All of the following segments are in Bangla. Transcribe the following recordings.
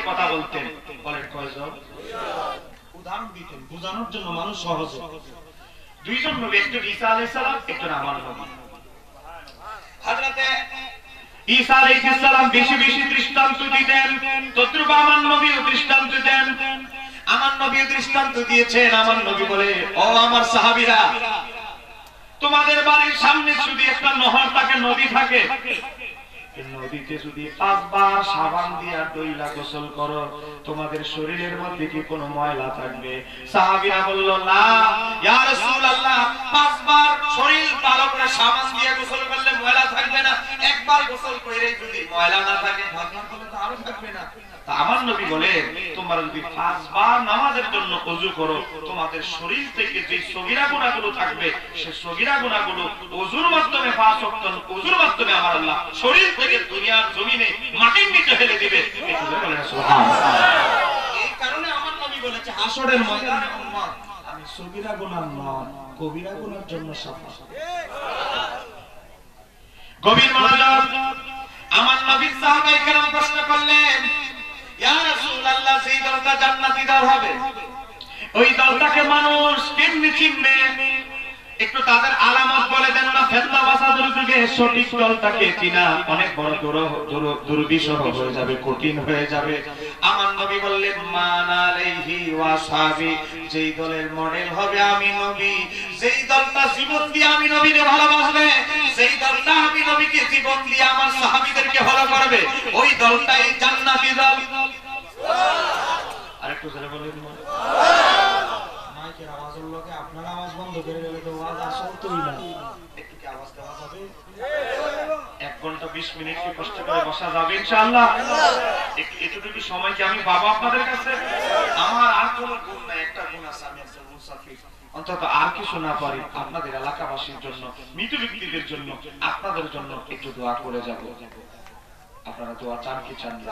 কথা বলতেন, বলেন কয়জন? উদাহরণ দিতেন বোঝানোর জন্য, মানুষ সহজে। দুইজন নবী, একজন ঈসা আলাইহিস সালাম, একজন আমার নবী। হযরতে ঈসা আলাইহিস সালাম বেশি বেশি দৃষ্টান্ত দিতেন, তদ্রুপ আমার নবীও দৃষ্টান্ত দেন। আমার নবীও দৃষ্টান্ত দিয়েছেন। আমার নবী বলে, ও আমার সাহাবীরা, তোমাদের বাড়ির সামনে যদি একটা নহর থাকে, নদী থাকে, নদীতে যদি 5 বার সাবান দিয়ে দইলা গোসল করো, তোমাদের শরীরের মধ্যে কি কোনো ময়লা থাকবে? সাহাবীরা বলল, না ইয়া রাসূলুল্লাহ, 5 বার শরীর ভালো করে সাবান দিয়ে গোসল করলে ময়লা থাকবে না, একবার গোসল করে যদি ময়লা না থাকে, 5 বার করলে তো আরো থাকবে না। তা আমার নবী বলে, তোমরা যদি 5 বার নামাজের জন্য ওযু করো, তোমাদের শরীর থেকে যে সগীরা গুনাহগুলো থাকবে, সেই সগীরা গুনাহগুলো ওযুর মাধ্যমে, 5 ওয়াক্ত ওযুর মাধ্যমে আমার আল্লাহ শরীর থেকে দুনিয়ার জমিনে মাটির নিচে ফেলে দিবে। একটু বলেন সুবহানাল্লাহ। এই কারণে আমার নবী বলেছে, হাসরের ময়দানে উম্মত, আমি সগীরা গুনাহ নয়, কবিরা গুনাহের জন্য সাফা। গভীর মনোযোগ। আমার নবী সাহাবায়ে কেরাম প্রশ্ন করলেন, ইয়া রাসূলুল্লাহ, সেই দলটা জান্নাতি দল হবে, ওই দলটাকে মানুষ কেমনে চিনবে? একটু তাদের আলামত বলে দেন না। ফেতনা বাসাদের যুগে সঠিক দলটাকে চিনা অনেক বড় দুর্বিষহ হয়ে যাবে, কঠিন হয়ে যাবে। আমার নবী বললেন, মান আলাইহি ওয়া সাহাবী, যেই দলের মডেল হবে আমি নবী, যেই দলটা জীবন দিয়ে আমি নবীকে ভালোবাসবে, যেই দলটা আমি নবীকে জীবন দিয়ে আমার সাহাবীদেরকে ভালো করবে, ওই দলটাই জান্নাতি দল। আরেকটু জোরে বলুন। মাইকের আওয়াজের লোকে আপনার আওয়াজ বন্ধ করে দিলে তো আওয়াজ আসলতই না। একটু কি আওয়াজ দেওয়া যাবে? 1 ঘন্টা 20 মিনিট কি কষ্ট করে বসা যাবে ইনশাআল্লাহ? এতটুকু সময় কি আমি বাবা আপনাদের কাছে? আমার আর কোনো গুণ নাই, একটা গুণ আছে, আমি একজন মুসাফির। অন্তত আর কিছু না পারি, আপনাদের এলাকাবাসীর জন্য, মৃত ব্যক্তিদের জন্য, আপনাদের জন্য একটু দোয়া করে যাব। আপনারা দোয়া চান কি চান না?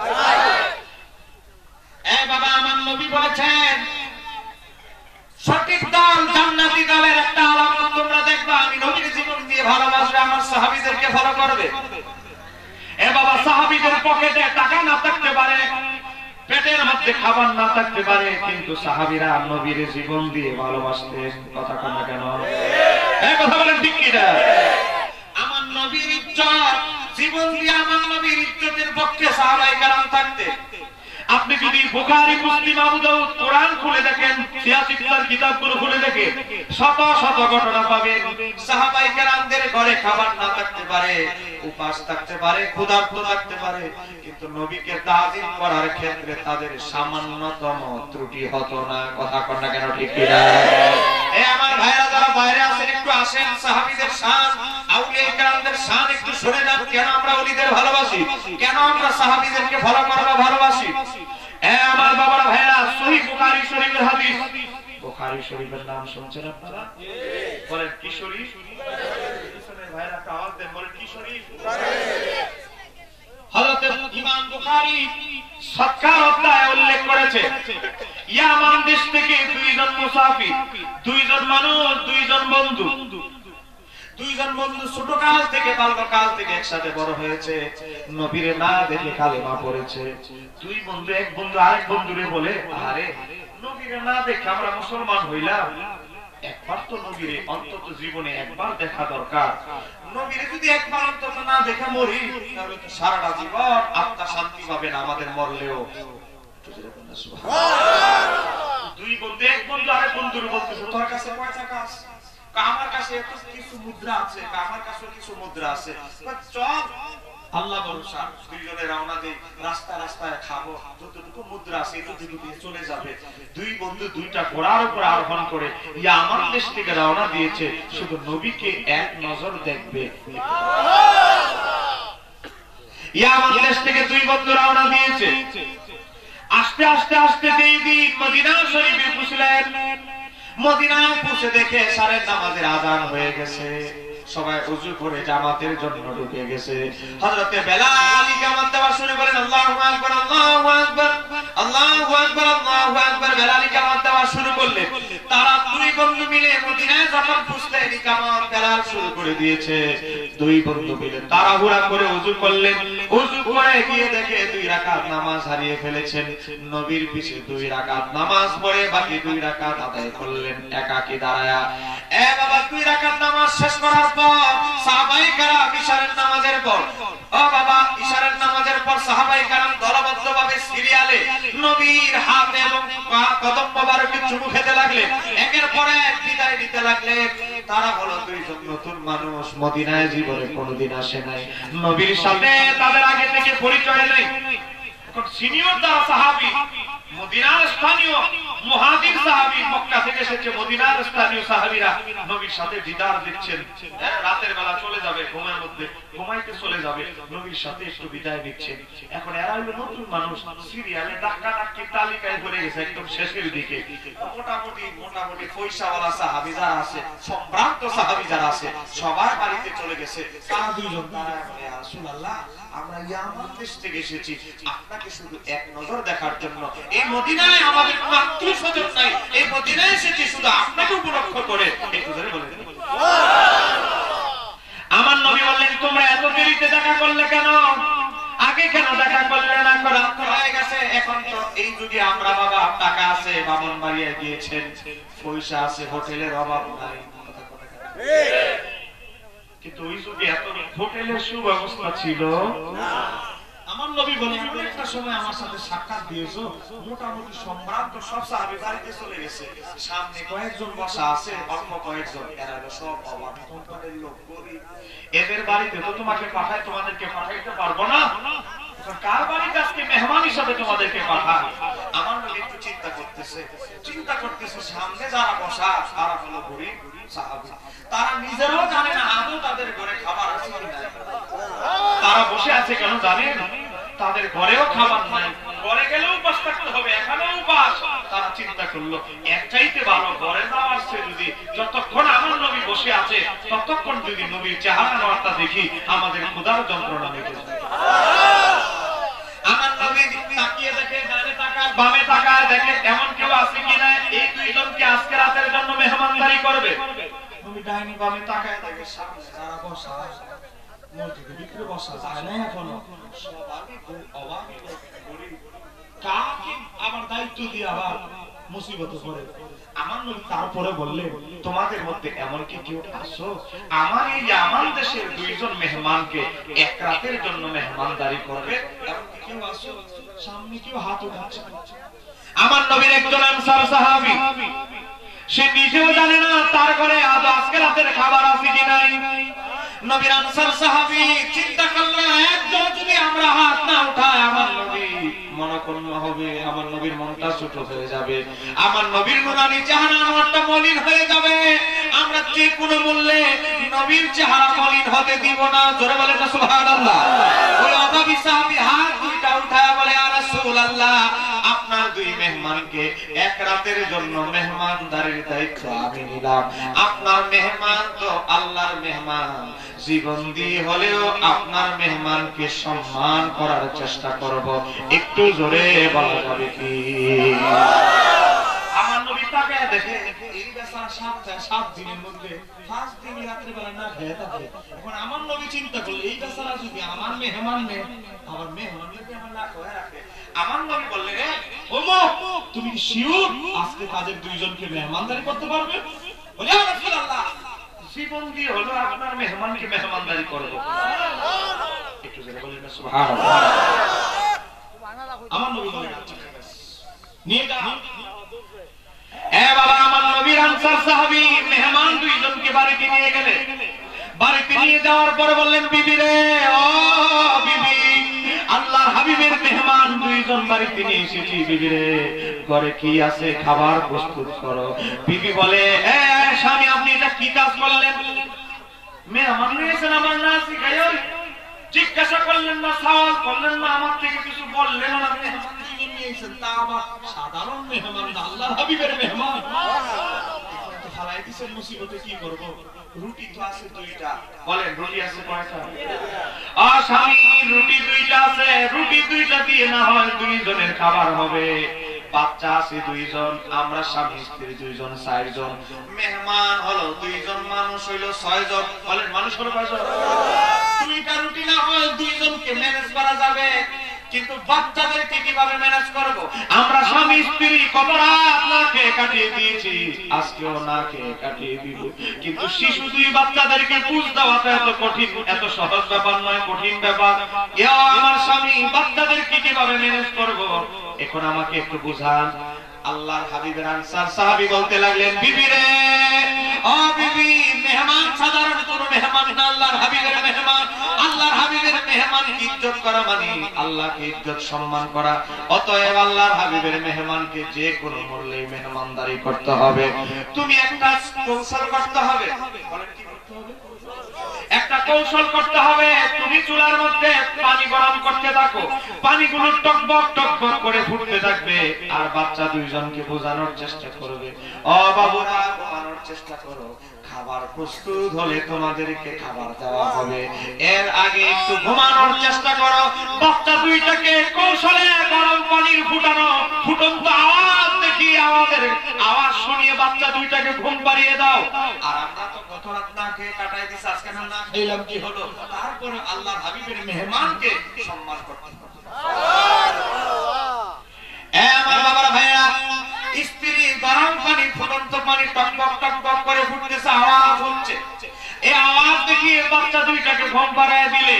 এ বাবা, আমার নবী বলেছেন, সঠিক দল জান্নাতি দলের একটা আলামত তোমরা দেখবা, আমি নবীর জীবন দিয়ে ভালোবাসবে, আমার সাহাবীদেরকে ফলো করবে। এ বাবা, সাহাবীদের পকেটে টাকা না থাকতে পারে, পেটের মধ্যে খাবার না থাকতে পারে, কিন্তু সাহাবীরা নবীর জীবন দিয়ে ভালোবাসতেন। কথা কন না কেন? এই কথা বলেন ঠিক কি না? আমার নবীর ইজ্জত, জীবন দিয়ে আমার নবীর ইজ্জতের পক্ষে সাহাবায়ে কেরাম থাকতে। আপনি যদি বুখারী, মুসলিম, আবু দাউদ, কোরআন খুলে দেখেন, সিয়াসিত্তার কিতাবগুলো খুলে দেখেন, শত শত ঘটনা পাবেন। সাহাবায়ে কেরামদের ঘরে খাবার না থাকতে পারে, উপাস থাকতে পারে, ক্ষুধার্ত থাকতে পারে, কিন্তু নবীকে তাজিম করার ক্ষেত্রে তাদের সামান্যতম ত্রুটি হতো না। কথা কন না কেন? ঠিক কি না? এই আমার ভাইরা যারা বাইরে আছেন, একটু আসেন, সাহাবীদের শান, আউলিয়া কেরামদের শান একটু শুনে যান। কেন আমরা ওলিদের ভালোবাসি? কেন আমরা সাহাবীদেরকে ফলো করব, ভালোবাসি? আমার বাবারা ভাইরা, সহিহ বুখারী শরীফের হাদিস। বুখারী শরীফের নাম শুনছেন আপনারা? বলেন কি শরীফ? পিছনের ভাইরা একটা আওয়াজ দেন, বলেন কি শরীফ? হযরত ইমাম বুখারী সৎকার অধ্যায়ে উল্লেখ করেছে, ইয়ামান দেশ থেকে 2 জন মুসাফির, 2 জন মানুষ, 2 জন বন্ধু, 2 জন বন্ধু ছোটকাল থেকে বাল্যকাল থেকে একসাথে বড় হয়েছে, নবীরে না দেখে কালেমা পড়েছে। 2 বন্ধু, এক বন্ধু আরেক বন্ধুরে বলে, আরে নবীরে না দেখে আমরা মুসলমান হইলাম, একবার তো নবীরে অন্তত জীবনে একবার দেখা দরকার। নবীরে যদি একবার অন্তত না দেখে মরি, তাহলে তো সারাটা জীবন আত্মা শান্তি পাবে না আমাদের মরলেও। সুবহানাল্লাহ। 2 বন্ধু, এক বন্ধু আরেক বন্ধুরে বলতেছে, তোর কাছে কয় টাকা আছে? আমার কাছে কিছু মুদ্রা আছে, আমার কাছে কিছু মুদ্রা আছে, চল আল্লাহ ভরসা, 2 জনে রওনা দেই, রাস্তা রাস্তায় খাবো, যতটুকু মুদ্রা আছে এতটুকু দিয়ে চলে যাবে। 2 বন্ধু 2টা ঘোড়ার উপর আরোহণ করে ইয়ামান দেশ থেকে রওনা দিয়েছে, শুধু নবীকে এক নজর দেখবে। ইয়ামান দেশ থেকে 2 বন্ধু রওনা দিয়েছে, আস্তে আস্তে আস্তে দিন মদিনা শরীফে পৌঁছলেন। মদিনায় পৌঁছে দেখে সারের নামাজের আযান হয়ে গেছে, সবাই ওযু করে জামাতের জন্য ঢুকে গেছে। হযরতে বেলাল ইকামত দেওয়া শুরু করেন, আল্লাহু আকবার, আল্লাহু আকবার, আল্লাহু আকবার, আল্লাহু আকবার। বেলাল ইকামত দেওয়া শুরু করলেন। তারা 2 বন্ধু মিলে মদিনায় যখন পুছলেন ইকামত বেলাল শুরু করে দিয়েছে। দুই বন্ধু মিলে তাড়াহুড়া করে ওযু করলেন। ওযু করে গিয়ে দেখে 2 রাকাত নামাজ হারিয়ে ফেলেছেন। নবীর পিছে 2 রাকাত নামাজ পড়ে বাকি 2 রাকাত আদায় করলেন একাকী দাঁড়ায়া। বাবা 2 রাকাত নামাজ শেষ করার পর সাহাবায়ে কেরাম ইশারের নামাজের পর বাবা ইশারের নামাজের পর সাহাবায়ে কেরাম দলবদ্ধভাবে সিরিয়ালে নবীর হাতে এবং কদম মোবারকে চুমু খেতে লাগলেন। একের পর এক বিদায় দিতে লাগলেন। তারা হলো 2 জন নতুন মানুষ, মদিনায় জীবনে কোনোদিন আসে নাই, নবীর সাথে তাদের আগে থেকে পরিচয় নেই। এখন সিনিয়র যারা সাহাবী, মদিনার স্থানীয় মুহাজির সাহাবী, মক্কা থেকে এসেছে মদিনার স্থানীয় সাহাবীরা নবীর সাথে দিদার দিচ্ছেন। রাতের বেলা চলে যাবে, ঘুমের মধ্যে ঘুমাইতে চলে যাবে, নবীর সাথে একটু বিদায় নিচ্ছেন। এখন এরা হলো নতুন মানুষ, সিরিয়ালে ধাক্কাধাক্কি তালিকায় পড়ে গেছে একদম শেষের দিকে। মোটামুটি পয়সাওয়ালা সাহাবী যারা আছে, সম্ভ্রান্ত সাহাবী যারা আছে, সবার বাড়িতে চলে গেছে। তারা 2 জন দাঁড়ায় বলে, ইয়া রাসূলুল্লাহ, আমরা ইয়ামান দেশ থেকে এসেছি আপনাকে শুধু এক নজর দেখার জন্য। এই মদিনায় আমাদের কোনো আত্মীয়-স্বজন নাই, এই মদিনায় এসেছি শুধু আপনাকে উপলক্ষ করে। একটু ধরে বলেন আমার নবী বললেন, তোমরা এত দেরিতে দেখা করলে কেন? আগে কেন দেখা করলে না? হয়ে গেছে। এখন তো এই যুগে আমরা বাবা টাকা আছে, বামন বাড়িয়ে গিয়েছেন, পয়সা আছে, হোটেলের অভাব নাই, কিন্তু ওই যুগে এত হোটেলের সুব্যবস্থা ছিল না। আমার নবী বলে, এমন একটা সময় আমার সাথে সাক্ষাৎ দিয়েছো, মোটামুটি সম্ভ্রান্ত সব সাহাবী বাড়িতে চলে গেছে, সামনে কয়েকজন বসা আছে, অল্প কয়েকজন, এরা সব অভাবী কোম্পানির লোক, গরিব। এদের বাড়িতে তো তোমাকে পাঠায়, তোমাদেরকে পাঠাইতে পারবো না। কার বাড়িতে আজকে মেহমান হিসাবে তোমাদেরকে পাঠায়? আমার নবী একটু চিন্তা করতেছে সামনে যারা বসা তারা হলো গরিব সাহাবী। তারা নিজেরাও জানে না আদৌ তাদের ঘরে খাবার আছে কিনা। তারা বসে আছে কেন জানেন? তাদের ঘরেও খাবার নাই, ঘরে গেলেও উপাস থাকতে হবে, এখানেও উপাস। তারা চিন্তা করলো এর চাইতে ভালো ঘরে যাওয়ার চেয়ে যদি যতক্ষণ আমার নবী বসে আছে ততক্ষণ যদি নবীর চেহারা নড়টা দেখি আমাদের ক্ষুধার যন্ত্রণা মিটে যায়। আমার নবী তাকিয়ে দেখে, ডানে তাকায় বামে তাকায়, দেখে এমন কেউ আছে কিনা এই 2 জনকে আজকে রাতের জন্য মেহমানদারি করবে। নবী ডাইনি বামে তাকায় দেখে সামনে যারা বসা মসজিদের ভিতরে বসা যায় না এখনো, সবারই অভাবী গরিব, কাকে আবার দায়িত্ব দিয়ে আবার মুসিবতে পড়ে। আমার নবী তারপরে বললেন, তোমাদের মধ্যে এমন কি কেউ আছো আমার এই ইয়ামান দেশের 2 জন মেহমানকে এক রাতের জন্য মেহমানদারি করবে? এমন কি কেউ আছো? সামনে কেউ হাত উঠাচ্ছে। আমার নবীর একজন আনসার সাহাবী, সে নিজেও জানে না তার ঘরে আজ আজকে রাতের খাবার আছে কি নাই। নবীর আনসার সাহাবী চিন্তা করলেন, একজন যদি আমরা হাত না উঠাই আমার নবী মনক্ষুণ্ণ হবে, আমার নবীর মনটা ছোট হয়ে যাবে, আমার নবীর নুরানি চেহারাটা মলিন হয়ে যাবে। আমরা যে কোনো মূল্যে নবীর চেহারা মলিন হতে দিব না। জোরে বলেন না সুবহানাল্লাহ। ওই অভাবী সাহাবী হাত 2টা উঠায় বলে, ইয়া রাসূলুল্লাহ, আপনার 2 মেহমানকে এক রাতের জন্য মেহমানদারির দায়িত্ব আমি নিলাম। আপনার মেহমান তো আল্লাহর মেহমান, জীবন দিয়ে হলেও আপনার মেহমানকে সম্মান করার চেষ্টা করব। একটু জোরে বলা যাবে কি? আমার নবী তাকায় দেখে এই বেচারা 7 দিনের মধ্যে 5 দিন রাত্রে বেলা না খেয়ে থাকে। এখন আমার নবী চিন্তা করলে এই বেচারা যদি আমার মেহমান নেই, আমার মেহমানকে আমার না খেয়ে রাখে। আমার নবী বললেন, ওমো তুমি কি শিওর আজকে তাদের 2 জনকে মেহমানদারি করতে পারবে? বলে, ইয়া রাসূলুল্লাহ, জীবন দিয়ে হলো আপনার মেহমানকে মেহমানদারি করব। একটু জোরে বলেন না সুবহানাল্লাহ। আমার নবী বলেন, নিয়ে যা। বাবা, আমার নবীর আনসার সাহাবী মেহমান 2 জনকে বাড়িতে নিয়ে গেলে, বাড়িতে নিয়ে যাওয়ার পরে বললেন, বিবি রে, ও বিবি, আল্লাহর হাবিবের মেহমান 2 জন বাড়িতে নিয়ে এসেছি, বিবি রে ঘরে কি আছে খাবার প্রস্তুত করো। বিবি বলে, স্বামী আপনি এটা কি কাজ করলেন? মেহমান নিয়েছেন আমার না শিখাইও, জিজ্ঞাসা করলেন না, সওয়াল করলেন না, আমার থেকে কিছু বললেন না। মেহমান নিয়েছেন, তা আবার সাধারণ মেহমান না, আল্লাহর হাবিবের মেহমান। ফালাই দিছেন মুসিবতে, কি করব? রুটি তো আছে 2টা। বলেন রুটি আছে কয়টা? স্বামী রুটি 2টা আছে, রুটি 2টা দিয়ে না হয় 2 জনের খাবার হবে। বাচ্চা আছে 2 জন, আমরা স্বামী স্ত্রী 2 জন 4 জন, মেহমান হলো 2 জন, মানুষ হইলো 6 জন। বলেন মানুষ হলো কয় জন? 2টা রুটি না হয় 2 জনকে ম্যানেজ করা যাবে, কিন্তু বাচ্চাদেরকে কিভাবে ম্যানেজ করব? আমরা স্বামী স্ত্রী কত রাত না খেয়ে কাটিয়ে দিয়েছি, আজকেও না খেয়ে কাটিয়ে দিব, কিন্তু শিশু 2 বাচ্চাদেরকে বুঝ দেওয়াটা এত কঠিন, এত সহজ ব্যাপার নয়, কঠিন ব্যাপার। আমার স্বামী বাচ্চাদেরকে কিভাবে ম্যানেজ করব? এখন আমাকে একটু বুঝান। আল্লাহর হাবিবের আনসার সাহাবী বলতে লাগলেন, বিবি রে, ও বিবি, মেহমান সাধারণ কোনো মেহমান না, আল্লাহর হাবিবের মেহমান। আল্লাহর হাবিবের মেহমানকে ইজ্জত করা মানে আল্লাহকে ইজ্জত সম্মান করা। অতএব আল্লাহর হাবিবের মেহমানকে যে কোনো মূল্যে মেহমানদারি করতে হবে। তুমি একটা কৌশল করতে হবে। বলেন কি করতে হবে? একটা কৌশল করতে হবে। তুমি চুলার মধ্যে পানি গরম করতে থাকো, পানিগুলো টকবক টকবক করে ফুটতে থাকবে, আর বাচ্চা 2 জনকে বোঝানোর চেষ্টা করবে, ও বাবুরা ঘুমানোর চেষ্টা করো, খাবার প্রস্তুত হলে তোমাদেরকে খাবার দেওয়া হবে, এর আগে একটু ঘুমানোর চেষ্টা করো। বাচ্চা 2টাকে কৌশলে গরম পানির ফুটানো ফুটন্ত আওয়াজ দেখিয়ে আমাদের আওয়াজ শুনিয়ে বাচ্চা 2টাকে ঘুম পাড়িয়ে দাও। আর আমরা তো কত রাত না খেয়ে কাটাই দিছি, আজকে না খেলাম কি হলো? তারপরে আল্লাহর হাবিবের মেহমানকে সম্মান করতে হবে। আমার বাবারা ভাইরা, স্ত্রী গরম পানি ফুটন্ত পানি টকবক টকবক করে ফুটতেছে, আওয়াজ হচ্ছে, এই আওয়াজ দেখিয়ে বাচ্চা 2টাকে ঘুম পাড়িয়ে দিলে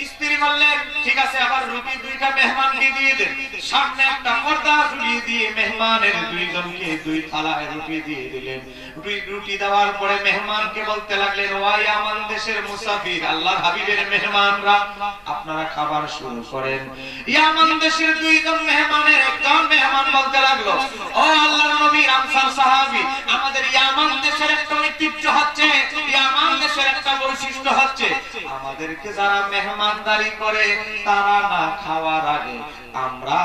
স্ত্রী বললেন, ঠিক আছে, আবার রুটি 2টা মেহমানকে দিয়ে দেন। সামনে একটা পর্দা ঝুলিয়ে দিয়ে মেহমানের 2 জনকে 2 থালায় রুটি দিয়ে দিলেন। রুটি দেওয়ার পরে মেহমানকে বলতে লাগলেন, ও ইয়ামান দেশের মুসাফির, আল্লাহর হাবিবের মেহমানরা, আপনারা খাবার শুরু করেন। ইয়ামান দেশের 2 জন মেহমানের একজন মেহমান বলতে লাগলো, ও আল্লাহর নবীর আনসার সাহাবী, আমাদের ইয়ামান দেশের একটা ঐতিহ্য হচ্ছে, ইয়ামান দেশের একটা বৈশিষ্ট্য হচ্ছে, আমাদেরকে যারা মেহমানদারি করে তারা না খাওয়ার আগে আমরা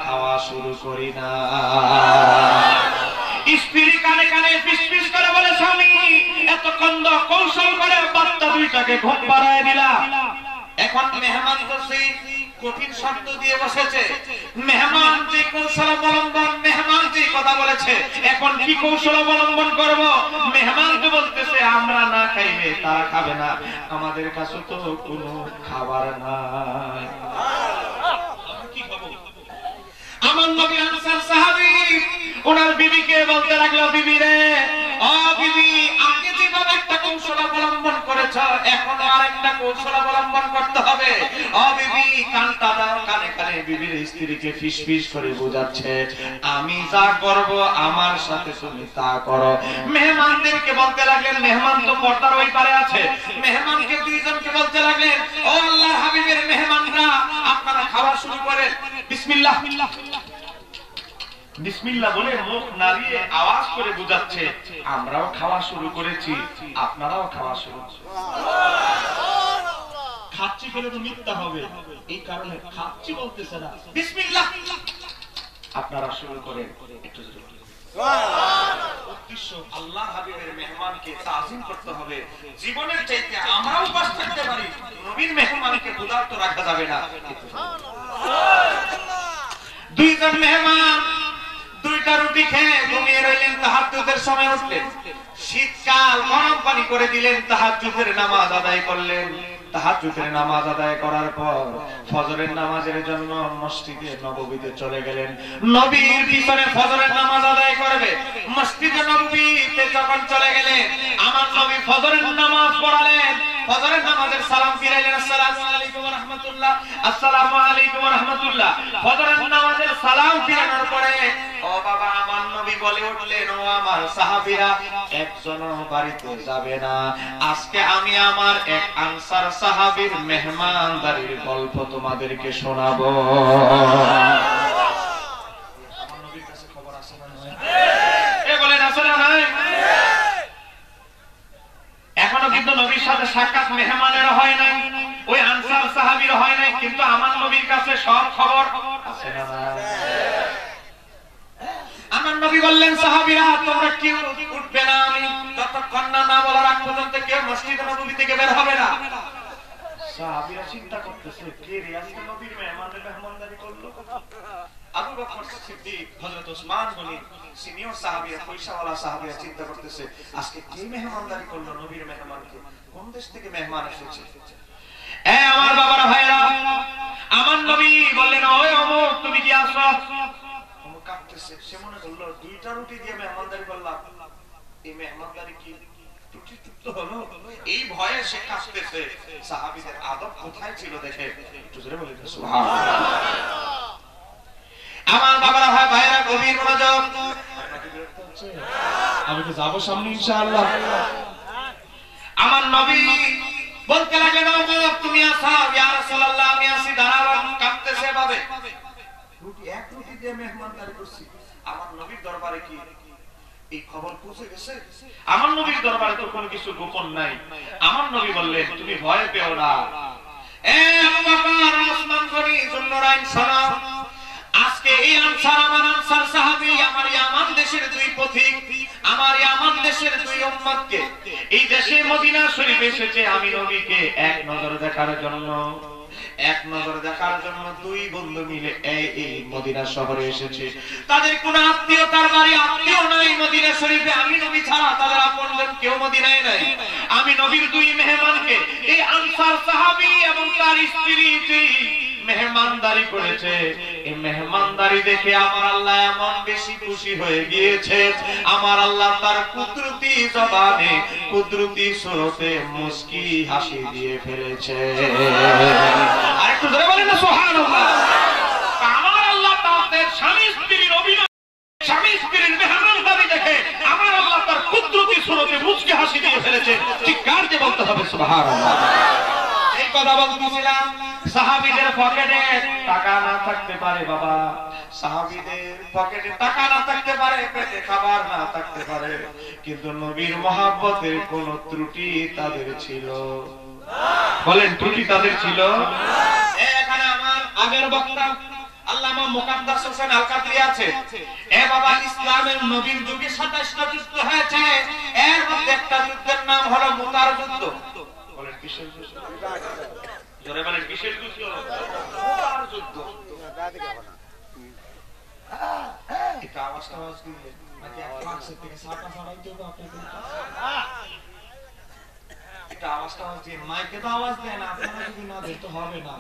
খাওয়া শুরু করি না। স্ত্রী কানে কানে ফিসফিস করে বলে, স্বামী এতক্ষণ কৌশল করে বাচ্চা 2টাকে ঘুম পাড়ায় দিলা, এখন মেহমান তো সেই কঠিন শব্দ দিয়ে বসেছে, মেহমান যে কৌশল অবলম্বন, মেহমান যে কথা বলেছে, এখন কি কৌশল অবলম্বন করব? মেহমান তো বলতেছে আমরা না খাইলে তারা খাবে না, আমাদের কাছে তো কোনো খাবার নাই, কি খাবো? আমার নবী আনসার সাহাবী ওনার বিবিকে বলতে লাগলো, বিবি রে, ও বিবি, আগে যেভাবে একটা কৌশল অবলম্বন করেছ, এখন আরেকটা কৌশল অবলম্বন করতে হবে। ও বিবি, কানটা দাও, কানে কানে বিবির স্ত্রীকে ফিসফিস করে বোঝাচ্ছে, আমি যা করব আমার সাথে তুমি তা করো। মেহমানদেরকে বলতে লাগলেন, মেহমান তো পর্দার ওই পারে আছে, মেহমানকে 2 জনকে বলতে লাগলেন, ও আল্লাহর হাবিবের মেহমানরা, আপনারা খাওয়া শুরু করেন। বিসমিল্লাহ বিসমিল্লাহ বলে মুখ নাড়িয়ে আওয়াজ করে বুঝাচ্ছে, আমরাও খাওয়া শুরু করেছি, আপনারাও খাওয়া শুরু করুন। খাচ্ছি বলে তো মিথ্যা হবে, এই কারণে খাচ্ছি বলতেছে না, বিসমিল্লাহ আপনারা শুরু করেন। একটু উদ্দেশ্য আল্লাহর হাবিবের মেহমানকে তাজিম করতে হবে। জীবনের চাইতে আমরাও পাশ থাকতে পারি, নবীর মেহমানকে ক্ষুধার্ত রাখা যাবে না। 2 জন মেহমান 2টা রুটি খেয়ে ঘুমিয়ে রইলেন, তাহাজ্জুদের সময় উঠলেন, শীতকাল, গরম পানি করে দিলেন, তাহাজ্জুদের নামাজ আদায় করলেন। তাহাজ্জুদের নামাজ আদায় করার পর ফজরের নামাজের জন্য মসজিদে নববীতে চলে গেলেন। নবীর পিছনে ফজরের নামাজ আদায় করবে। মসজিদে নববীতে যখন চলে গেলেন, আমার নবী ফজরের নামাজ পড়ালেন। ফজরের নামাজের সালাম ফিরাইলেন, আসসালামু আলাইকুম ওয়া রাহমাতুল্লাহ, আসসালামু আলাইকুম ওয়া রাহমাতুল্লাহ। ফজরের নামাজের সালাম ফিরানোর পরে ও বাবা, আমার নবী বলে উঠলেন, ও আমার সাহাবীরা, একজনও বাড়িতে যাবে না, আজকে আমি আমার এক আনসার সাহাবীর মেহমানদারির গল্প তোমাদেরকে শোনাবো। আমার নবীর কাছে খবর আছে না? এ বলেন আছে না? এখনো কিন্তু নবীর সাথে সাক্ষাৎ মেহমানের হয় নাই, ওই আনসার সাহাবীর হয় নাই, কিন্তু আমার নবীর কাছে সব খবর আছে না? আমার নবী বললেন, সাহাবীরা তোমরা কেউ উঠবে না, আমি যতক্ষণ না বলার আগ পর্যন্ত কেউ মসজিদ নববী থেকে বের হবে না। সাহাবীরা চিন্তা করতেছে কে রে আজকে নবীর মেহমানদারি করলো। আবু বকর সিদ্দিক, হযরত ওসমান গনি, সিনিয়র সাহাবীরা, পয়সাওয়ালা সাহাবীরা চিন্তা করতেছে আজকে কে মেহমানদারি করলো নবীর মেহমানকে, কোন দেশ থেকে মেহমান এসেছে। আমার বাবারা ভাইরা, আমার নবী বললেন ওই অমর তুমি কি আসো? অমর কাঁপতেছে, সে মনে করলো দুইটা রুটি দিয়ে মেহমানদারি করলাম, এই মেহমানদারি কি ত্রুটিযুক্ত হলো? এই ভয়ে সে কাঁপতেছে। সাহাবীদের আদব কোথায় ছিল দেখে একটু জোরে বলেন সুবহানাল্লাহ। আমার বাবারা ভাইরা গভীর মনোযোগ, আমি তো যাবো সামনে ইনশাআল্লাহ। আমার নবী বলতে লাগলেন তুমি আসো ইয়া রাসূলুল্লাহ, আমি আসি, দাঁড়াও। কাঁপতেছে ভাবে রুটি এক রুটি দিয়ে মেহমানদারি করছি। আমার নবীর দরবারে কি এই খবর পৌঁছে গেছে? আমার নবীর দরবারে তো কোনো কিছু গোপন নাই। আমার নবী বললেন তুমি ভয় পেও না। আবু বকর, ওসমান গনি, যুন্নুরাইন শোনো, আজকে এই আনসার, আমার আনসার সাহাবী, আমার ইয়ামান দেশের দুই পথিক, আমার ইয়ামান দেশের দুই উম্মতকে এই দেশে মদিনা শরীফে এসেছে আমি নবীকে এক নজর দেখার জন্য। এক নজর দেখার জন্য দুই বন্ধু মিলে এই মদিনা শহরে এসেছে। তাদের কোন আত্মীয়তার বাড়ি আত্মীয় নাই মদিনা শরীফে, আমি নবী ছাড়া তাদের আপনজন কেউ মদিনায় নাই। আমি নবীর দুই মেহমানকে এই আনসার সাহাবী এবং তার স্ত্রী মেহমানদারি করেছে। এই মেহমানদারি দেখে আমার আল্লাহ এমন বেশি খুশি হয়ে গিয়েছে, আমার আল্লাহ তার কুদরতি জবানে কুদরতি সুরতে মুস্কি হাসি দিয়ে ফেলেছে। আরেকটু জোরে বলেন না সুবহানাল্লাহ। আমার আল্লাহ তাদের স্বামী স্ত্রীর অভিনয়, স্বামী স্ত্রীর মেহমানদারি দেখে আমার আল্লাহ তার কুদরতি সুরতে মুস্কি হাসি দিয়ে ফেলেছে। চিৎকার দিয়ে বলতে হবে সুবহানাল্লাহ। এই কথা বলতেছিলাম, সাহাবীদের পকেটে টাকা না থাকতে পারে বাবা, সাহাবীদের পকেটে টাকা না থাকতে পারে, পেটে খাবার না থাকতে পারে, কিন্তু নবীর মহব্বতের কোন ত্রুটি তাদের ছিল? বলেন ত্রুটি তাদের ছিল? এখানে আমার আগের বক্তা আল্লামা মুকাদ্দাস হোসেন আল কাদরি আছে। বাবা, ইসলামের নবীর যুগে 27টা যুদ্ধ হয়েছে, এর মধ্যে একটা যুদ্ধের নাম হলো মুতার যুদ্ধ। বলেন কিসের যুদ্ধ? জোরে বলেন কিসের যুদ্ধ? মুতার যুদ্ধ। এটা আওয়াজটা দিলে নাকি এক পাশে থেকে সাটা সারাইতে হবে আপনাকে? এটা আওয়াজটা দিয়ে মাইকে তো আওয়াজ দেয় না, আপনারা যদি না দিতে হবে না।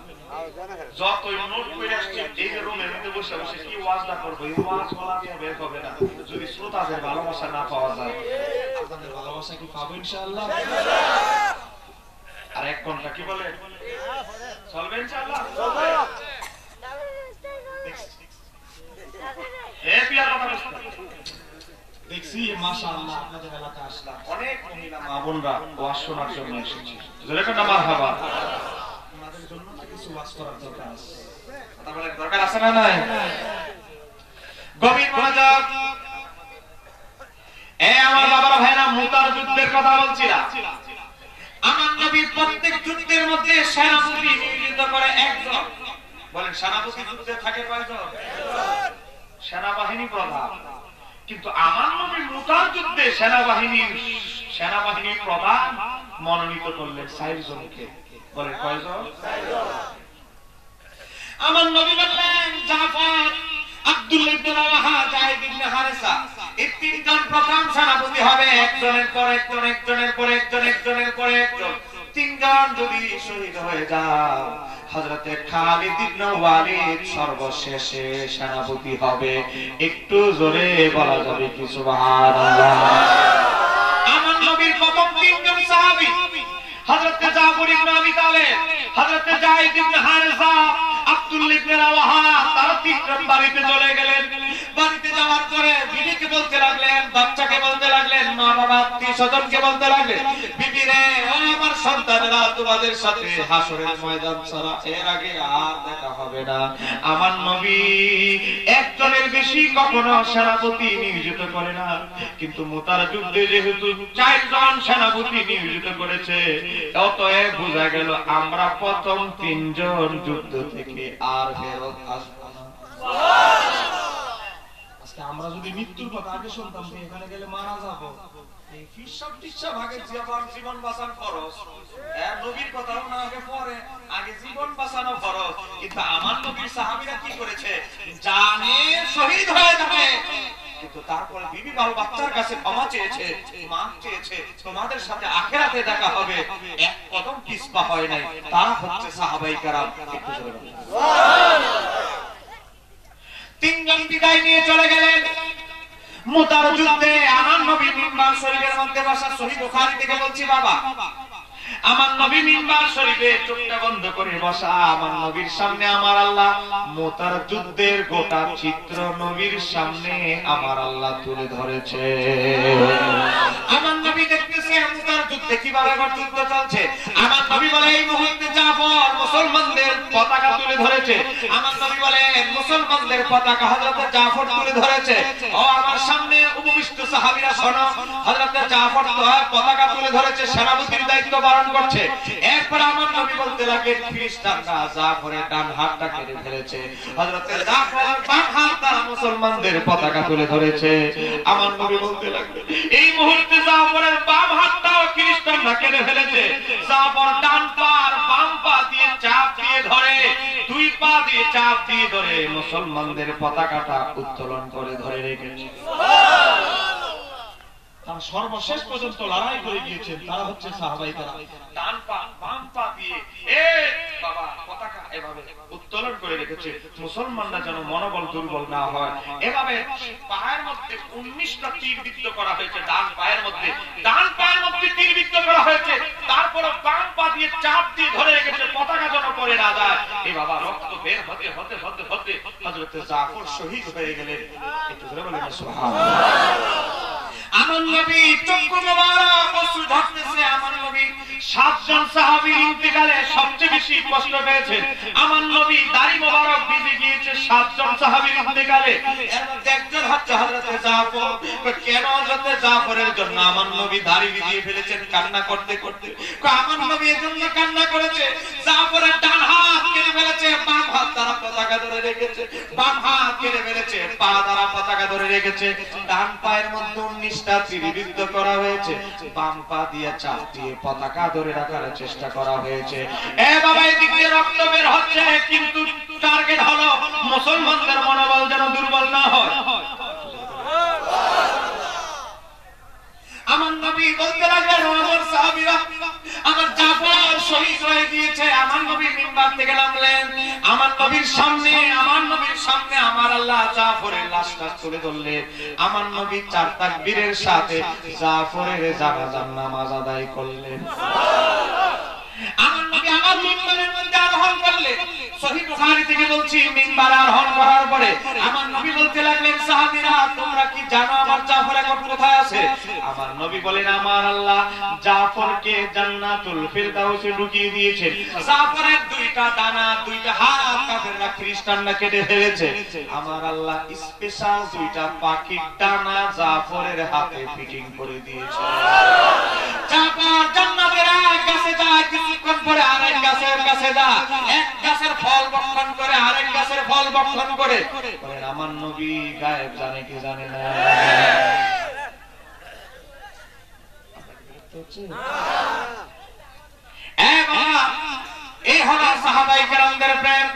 যতই নোট করে আসছে এই যে রুমের মধ্যে বসে বসে কি ওয়াজটা করবো, এই ওয়াজ বলা দিয়ে বের হবে না যদি শ্রোতাদের ভালোবাসা না পাওয়া যায়। আপনাদের ভালোবাসা কি পাবো ইনশাআল্লাহ? আর 1 ঘন্টা কি বলে চলবে ইনশাআল্লাহ? চলবে। দেখছি মাশাআল্লাহ আপনাদের এলাকায় আসলাম, অনেক মহিলা মা বোনরা ওয়াজ শোনার জন্য এসেছে। যেরকমটা মারহাবা, আমাদের জন্য কিছু ওয়াজ করার দরকার আছে। কথা বলার দরকার আছে না নাই? গভীর মনোযোগ। আমার বাবারা ভাইরা, মুতার যুদ্ধের কথা বলছিলাম। আমার নবী প্রত্যেক যুদ্ধের মধ্যে সেনাপতি নিয়োজিত করে একজন। বলেন সেনাপতি যুদ্ধে থাকে কয়জন? সেনাবাহিনী প্রধান। কিন্তু আমার নবী মুতার যুদ্ধে সেনাবাহিনীর প্রধান মনোনীত করলেন 4 জনকে। বলেন কয়জন? 4 জন। আমার নবী বললেন জাফর, আব্দুল্লাহ ইবনে রাওয়াহা, যায়েদ ইবনে হারেসা, এই 3 জন প্রথম সেনাপতি হবে। একজনের পর একজন, একজনের পর একজন, একজনের পর একজন। 3 জন যদি শহীদ হয়ে যায়, হযরতে খালিদ ইবনে ওয়ালিদ সর্বশেষে সেনাপতি হবে। একটু জোরে বলা যাবে কি সুবহানাল্লাহ? আমার নবীর প্রথম 3 জন সাহাবী, হযরতে জাফর ইবনে আবি তালেব, হযরতে যায়েদ ইবনে হারেসা, আব্দুল্লাহ ইবনে রাওয়াহা, তারা 3 জন বাড়িতে চলে গেলেন। বাড়িতে যাওয়ার পরে বিবিকে বলতে লাগলেন, বাচ্চাকে বলতে লাগলেন, মা বাবা আত্মীয় স্বজনকে বলতে লাগলেন, বিবি রে, ও আমার সন্তানেরা, তোমাদের সাথে হাসরের ময়দান ছাড়া এর আগে আর দেখা হবে না। আমার নবী একজনের বেশি কখনো সেনাপতি নিয়োজিত করে না, কিন্তু মুতার যুদ্ধে যেহেতু 4 জন সেনাপতি নিয়োজিত করেছে, অতএব বোঝা গেল আমরা প্রথম 3 জন যুদ্ধ থেকে আর ফেরত আসবো না। আজকে আমরা যদি মৃত্যুর কথা আগে শুনতাম যে এখানে গেলে মারা যাবো, এই ফিসব টিসব আগে জীবন বাঁচানো ফরজ, নবীর কথাও না আগে পরে, আগে জীবন বাঁচানো ফরজ। কিন্তু আমার নবীর সাহাবীরা কি করেছে, জানে শহীদ হয়ে যাবে, কিন্তু তারপরে বিবি বাল বাচ্চার কাছে ক্ষমা চেয়েছে, মাফ চেয়েছে, তোমাদের সাথে আখিরাতে দেখা হবে, এক কদম পিছপা হয় নাই। তারা হচ্ছে সাহাবায়ে কেরাম। একটু জোরে বলুন সুবহানাল্লাহ। তিনজন বিদায় নিয়ে চলে গেলেন মুতার যুদ্ধে। আমার নবী মিম্বার শরীফের মধ্যে বসা, সহিহ বুখারী থেকে বলছি বাবা, আমার নবী মিম্বার শরীফে চোখটা বন্ধ করে বসা। আমার নবীর সামনে আমার আল্লাহ মুতার যুদ্ধের গোটা চিত্র নবীর সামনে আমার আল্লাহ তুলে ধরেছে। আমার নবী দেখতেছে মুতার যুদ্ধে কিভাবে যুদ্ধ চলছে। আমার নবী বলে এই মুহূর্তে জাফর মুসলমানদের পতাকা তুলে ধরেছে। আমার নবী বলেন মুসলমানদের পতাকা হযরত জাফর তুলে ধরেছে। ও আমার সামনে উপবিষ্ট সাহাবীরা শোনো, হযরত জাফর তো পতাকা তুলে ধরেছে, সেনাপতির দায়িত্ব পালন করছে। এরপর আমার নবী বলতে লাগলেন ফিলিস্তিনরা জাফরের ডান হাতটা কেটে ফেলেছে, হযরত জাফর বাম হাত দ্বারা মুসলমানদের পতাকা তুলে ধরেছে। আমার নবী বলতে লাগলেন এই মুহূর্তে জাফরের বাম হাতটাও ফিলিস্তিনরা কেটে ফেলেছে। জাফর ডান পা আর বাম পা দিয়ে চাপ দিয়ে ধরে, দুই পা দিয়ে চাপ দিয়ে ধরে মুসলমানদের পতাকাটা উত্তোলন করে ধরে রেখেছে। তারা সর্বশেষ পর্যন্ত লড়াই করে গিয়েছেন। তারা হচ্ছে সাহাবায়ে কেরাম। ডান পা বাম পা দিয়ে বাবা পতাকা এভাবে উত্তোলন করে রেখেছে, মুসলমানরা যেন মনোবল দুর্বল না হয়। এভাবে পায়ের মধ্যে 19টা তীরবিদ্ধ করা হয়েছে, ডান পায়ের মধ্যে তীরবিদ্ধ করা হয়েছে। তারপর বাম পা দিয়ে চাপ দিয়ে ধরে রেখেছে, পতাকা যেন পড়ে না যায়। এই বাবা রক্ত বের হতে হতে হতে হতে হযরত জাফর শহীদ হয়ে গেলেন। একটু জোরে বলেন সুবহানাল্লাহ। আমার নবী চক্ষু মোবারক অশ্রু ঝরতেছে। আমার নবী 7 জন সাহাবীর ইন্তেকালে সবচেয়ে বেশি কষ্ট পেয়েছেন। আমার নবী দাড়ি মোবারক ভিজে গিয়েছে 7 জন সাহাবীর ইন্তেকালে। এর মধ্যে একজন হচ্ছে হযরত জাফর। কেন হযরত জাফরের জন্য আমার নবী দাড়ি ভিজিয়ে ফেলেছেন কান্না করতে করতে? আমার নবী এর জন্য কান্না করেছে, জাফরের ডান হাত কেটে ফেলেছে, বাম হাত দ্বারা পতাকা ধরে রেখেছে, বাম হাত কেটে ফেলেছে, পা দ্বারা পতাকা ধরে রেখেছে। ডান পায়ের মধ্যে 19টা তীরবিদ্ধ করা হয়েছে, বাম পা দিয়ে চাপ দিয়ে পতাকা ধরে রাখার চেষ্টা করা হয়েছে। এ বাবা এদিক দিয়ে রক্ত বের হচ্ছে, কিন্তু টার্গেট হলো মুসলমানদের মনোবল যেন দুর্বল না হয়। আমার নবী বলতে লাগলেন আমার সাহাবীরা, আমার জাফর শহীদ হয়ে গিয়েছে। আমার নবী মিম্বার থেকে নামলেন, আমার নবীর সামনে আমার আল্লাহ জাফরের লাশটা তুলে ধরলেন। আমার নবী 4 তাকবীরের সাথে জাফরের জানাজার নামাজ আদায় করলেন। আমার নবী আমার মিম্বারের মধ্যে আরোহণ করলেন। সহিহ বুখারী থেকে বলছি, মিম্বারে আরোহণ করার পরে আমার নবী বলতে লাগলেন সাহাবীরা তোমরা কি জানো আমার জাফর এখন কোথায় আছে? আমার নবী বলেন আমার আল্লাহ জাফরকে জান্নাতুল ফিরদাউসে ঢুকিয়ে দিয়েছেন। জাফরের 2টা ডানা 2টা হাত কাফেররা খ্রিস্টানরা কেটে ফেলেছে। আমার আল্লাহ স্পেশাল 2টা পাখির ডানা জাফরের হাতে ফিটিং করে দিয়েছে। জাফর জান্নাতের এক গাছে যায়, কিছুক্ষণ পরে আরেক গাছের কাছে যায়, এক গাছের ফল বক্ষণ করে আরেক গাছের ফল বক্ষণ করে। বলেন আমার নবী গায়েব জানে কি জানে না? এই হলো সাহাবায়ে কেরামদের প্রেম।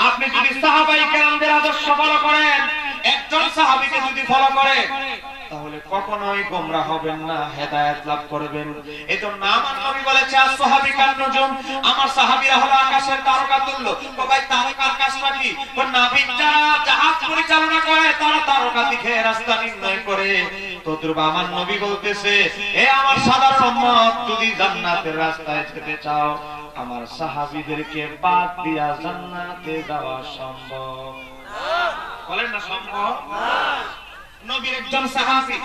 আপনি যদি সাহাবায়ে কেরামদের আদর্শ ফলো করেন, একজন সাহাবীকে যদি ফলো করেন, তাহলে কখনোই গোমরা হবেন না, হেদায়েত লাভ করবেন। এজন্য আমার নবী বলেছে আসহাবী কান্নুজুম, আমার সাহাবীরা হলো আকাশের তারকা তুল্য। তো ভাই তারকার কাজটা কি? নাবিক যারা জাহাজ পরিচালনা করে তারা তারকা দেখে রাস্তা নির্ণয় করে। তদ্রূপ আমার নবী বলতেছে হে আমার সাধারণ উম্মত, যদি জান্নাতের রাস্তায় যেতে চাও আমার সাহাবীদেরকে বাদ দিয়া জান্নাতে যাওয়া সম্ভব না। বলেন না সম্ভব না। নবীর একজন সাহাবী,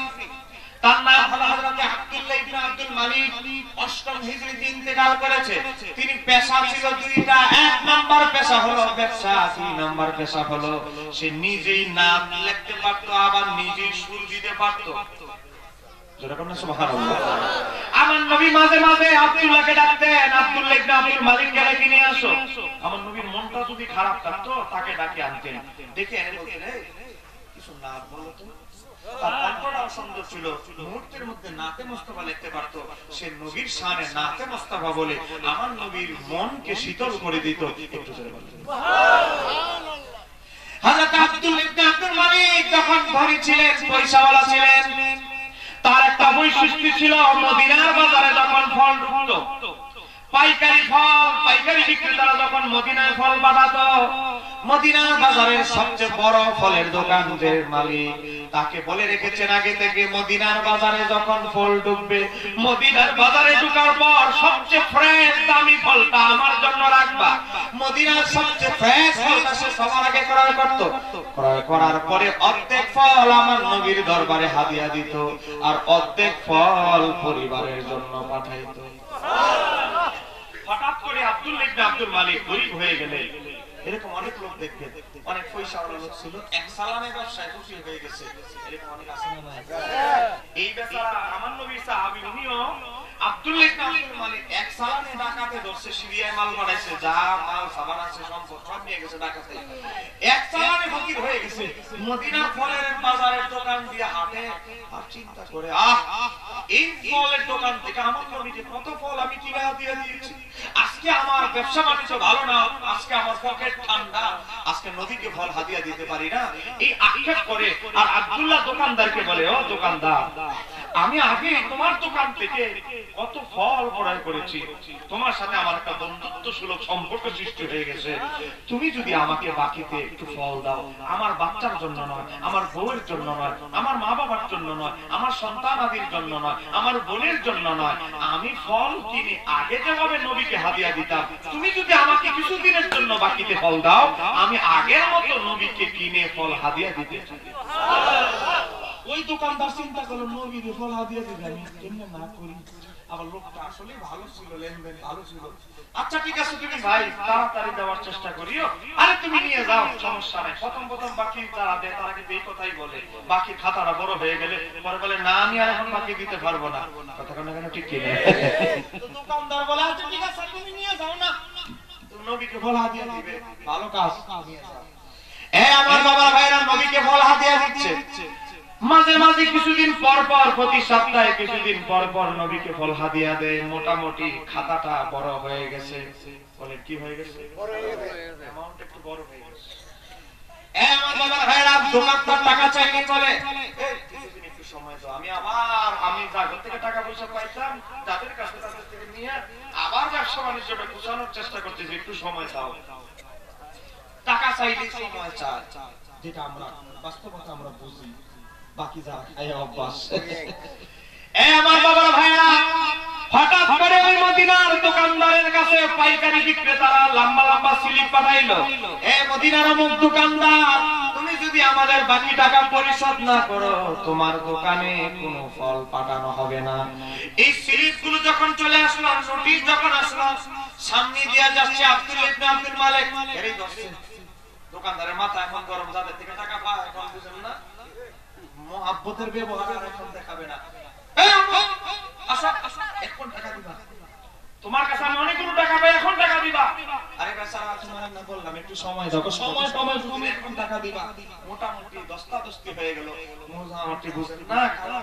তার নাম হলো হযরত আব্দুল্লাহ ইবনে আব্দুল মালিক, 8ম হিজরিতে ইন্তেকাল করেছে। তিনি পেশা ছিল 2টা। 1 নাম্বার পেশা হলো ব্যবসা, 2 নাম্বার পেশা হলো সে নিজেই নাম লিখতে পারত, আবার নিজেই সুর দিতে পারত। যেরকম না সুবহানাল্লাহ। আমার নবী মাঝে মাঝে আব্দুল্লাহকে ডাকতেন, আব্দুল্লাহ ইবনে আব্দুল মালিককে ডেকে নিয়ে আসো। আমার নবীর মনটা যদি খারাপ থাকতো তাকে ডাকে আনতেন, দেখে এনে বলতেন এই কিছু নাত বলতো তার কণ্ঠটাও সুন্দর ছিল, মুহূর্তের মধ্যে নাতে মুস্তাফা লিখতে পারতো। সে নবীর শানে নাতে মুস্তাফা বলে আমার নবীর মনকে শীতল করে দিত। একটু জোরে বলেন সুবহানাল্লাহ। হযরত আব্দুল ইবনে আব্দুল মালিক যখন ধনী ছিলেন, পয়সাওয়ালা ছিলেন, তার একটা বৈশিষ্ট্য ছিল, মদিনার বাজারে যখন ফল ঢুকতো, পাইকারি বিক্রেতারা যখন মদিনায় ফল পাঠাতো, মদিনার বাজারের সবচেয়ে বড় ফলের দোকানের মালিক তাকে বলে রেখেছেন আগে থেকে, মদিনার বাজারে যখন ফল ঢুকবে, মদিনার বাজারে ঢোকার পর সবচেয়ে ফ্রেশ দামি ফলটা আমার জন্য রাখবা। মদিনার সবচেয়ে ফ্রেশ ফলটা সে সবার আগে ক্রয় করত, ক্রয় করার পরে অর্ধেক ফল আমার নবীর দরবারে হাদিয়া দিত, আর অর্ধেক ফল পরিবারের জন্য পাঠাইতো। হঠাৎ করে আব্দুল ইবনে আব্দুল মালিক গরীব হয়ে গেলেন। এরকম অনেক লোক দেখবেন, অনেক পয়সাওয়ালা লোক ছিল, এক সালামে ব্যবসায় খুশি হয়ে গেছে, এরকম অনেক আছে না? এই বেচারা আমার নবীর সাহাবী, উনিও আব্দুল ইবনে আব্দুল মালিক এক সালামে ডাকাতে ধরছে, সিরিয়ায় মাল বাড়াইছে, যা মাল সাবান আছে সম্পদ সব নিয়ে গেছে ডাকাতে, এক সালামে ফকির হয়ে গেছে। মদিনার ফলের বাজারের দোকান দিয়ে হাঁটে আর চিন্তা করে, এই ফলের দোকান থেকে আমার নবীকে কত ফল আমি কিনে দিয়ে দিয়েছি, আজকে আমার ব্যবসা বাণিজ্য ভালো না, আজকে আমার পকেট ঠান্ডা, আজকে নবীকে ফল হাদিয়া দিতে পারি না, এই আক্ষেপ করে। আর আব্দুল্লাহ দোকানদারকে বলে, ও দোকানদার, আমি আগে তোমার দোকান থেকে কত ফল ক্রয় করেছি, তোমার সাথে আমার একটা বন্ধুত্ব সুলভ সম্পর্ক সৃষ্টি হয়ে গেছে, তুমি যদি আমাকে বাকিতে একটু ফল দাও, আমার বাচ্চার জন্য নয়, আমার বউয়ের জন্য নয়, আমার মা বাবার জন্য নয়, আমার সন্তান আদির জন্য নয়, আমার বোনের জন্য নয়, আমি ফল কিনে আগে যেভাবে নবীকে হাদিয়া দিতাম, তুমি যদি আমাকে কিছুদিনের জন্য বাকিতে ফল দাও, আমি আগের মতো নবীকে কিনে ফল হাদিয়া দিতে চাই। ওই দোকানদার চিন্তা করলো, নবীর ফল হাদিয়া দিবে আমি কেমনে না করি, আবার লোকটা আসলে ভালো ছিল, লেনদেন ভালো ছিল, আচ্ছা ঠিক আছে তুমি ভাই তাড়াতাড়ি দেওয়ার চেষ্টা করিও, আরে তুমি নিয়ে যাও, সমস্যা নাই। প্রথম বাকি যারা দেয় তারা কিন্তু এই কথাই বলে, বাকি খাতাটা বড় হয়ে গেলে পরে বলে না আমি আর এখন বাকি দিতে পারবো না, কথা কেন ঠিক কি না? দোকানদার বলে আচ্ছা ঠিক আছে তুমি নিয়ে যাও না, তুমি নবীকে ফল হাদিয়া দিবে, ভালো কাজ, নিয়ে যাও। আমার বাবা ভাইরা নবীকে ফল হাদিয়া দিচ্ছে, মাঝে মাঝে কিছুদিন পর পর, প্রতি সপ্তাহে কিছুদিন পর পর নবীকে ফল হাদিয়া দেয়। মোটামুটি খাতাটা বড় হয়ে গেছে, বলে কি হয়ে গেছে, অ্যামাউন্ট একটু বড় হয়ে গেছে। আমার বাবা ভাইরা দোকানদার টাকা চাইলে বলে কিছুদিন একটু সময় দাও, আমি যাদের থেকে টাকা পয়সা পাইতাম যাদের কাছে তাদের থেকে নিয়ে আবার ব্যবসা বাণিজ্যটা গুছানোর চেষ্টা করতেছি, একটু সময় দাও। টাকা চাইলে সময় চায়, যেটা আমরা বাস্তবতা আমরা বুঝি, বাকি যারা খায় অভ্যাস। আমার বাবার ভাইরা হঠাৎ করে ওই মদিনার দোকানদারের কাছে পাইকারি বিক্রেতারা লম্বা লম্বা স্লিপ পাঠাইলো, মদিনার অমুক দোকানদার, তুমি যদি আমাদের বাকি টাকা পরিশোধ না করো, তোমার দোকানে কোনো ফল পাঠানো হবে না। এই স্লিপগুলো যখন চলে আসলো, নোটিশ যখন আসলো, সামনে দিয়ে যাচ্ছে আব্দুল ইবনে আব্দুল মালিক, এরই ধরছে। দোকানদারের মাথা এখন গরম, যাদের থেকে টাকা পায় এখন বুঝেন না, মোহাব্বতের ব্যবহার এখন দেখাবে না। এখন টাকা দিবা, তোমার কাছে আমি অনেকগুলো টাকা পাই, এখন টাকা দিবা। আরে বেচারা তোমার না বললাম একটু সময় দাও, সময় তুমি এখন টাকা দিবা। মোটামুটি দস্তাদস্তি হয়ে গেল, মোটামুটি বুঝেন না,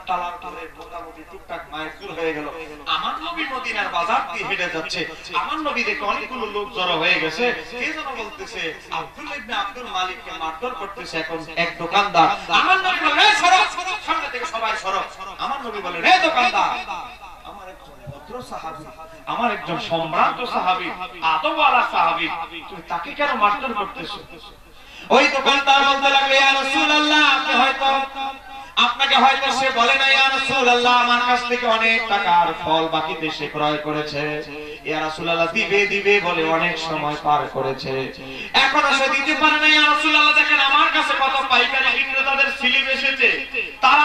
তালার ধরে মোটামুটি টুকটাক মাইকুল হয়ে গেল। আমার নবী মদিনার বাজার দিয়ে হেঁটে যাচ্ছে, আমার নবী দেখে অনেকগুলো লোক জড়ো হয়ে গেছে, কে যেন বলতেছে আব্দুল ইবনে আব্দুল মালিককে মারধর করতেছে এখন এক দোকানদার। আমার নবী বলে এই সরো, সামনে থেকে সবাই সরো। আমার নবী বলে রে দোকানদার, আমার একজন ভদ্র সাহাবী, আমার একজন সম্ভ্রান্ত সাহাবী, আদবওয়ালা সাহাবী, তুমি তাকে কেন মারধর করতেছো? ওই দোকানদার বলতে লাগলো ইয়া রাসূলুল্লাহ, আপনাকে হয়তো সে বলে না ইয়া রাসূলুল্লাহ আমার কাছ থেকে অনেক টাকার ফল বাকিতে সে ক্রয় করেছে, ইয়া রাসূলুল্লাহ দিবে বলে অনেক সময় পার করেছে, এখনো সে দিতে পারে না। ইয়া রাসূলুল্লাহ দেখেন আমার কাছে কত পাইকারি বিক্রেতাদের স্লিপ এসেছে, তারা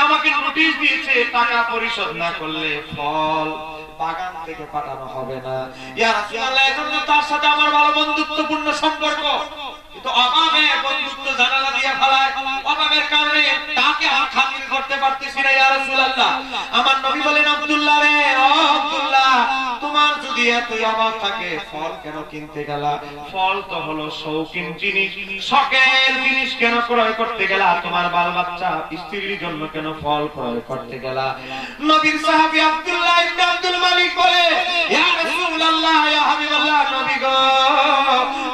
আমাকে নোটিশ দিয়েছে টাকা পরিশোধ না করলে ফল বাগান থেকে পাঠানো হবে না। ইয়া রাসূলুল্লাহ এখন তার সাথে আমার ভালো বন্ধুত্বপূর্ণ সম্পর্ক, কিন্তু অভাবে বন্ধুত্ব জানালা দিয়ে ফেলায়, অভাবের কারণে তাকে খাতির করতে পারতেছি না। ইয়া রাসূলুল্লাহ আমার নবী বলেন আব্দুল্লাহ রে, ও আব্দুল্লাহ তোমার যদি দিয়ে তুই অবাক থাকে ফল কেন কিনতে গেলা? ফল তো হলো শৌখিন জিনিস, শখের জিনিস কেন ক্রয় করতে গেলা? তোমার বাল বাচ্চা স্ত্রীর জন্য কেন ফল ক্রয় করতে গেলা? নবীর সাহাবী আব্দুল্লাহ ইবনে আব্দুল মালিক বলে, ইয়া রাসূলুল্লাহ, ইয়া হাবিবাল্লাহ, নবী গো,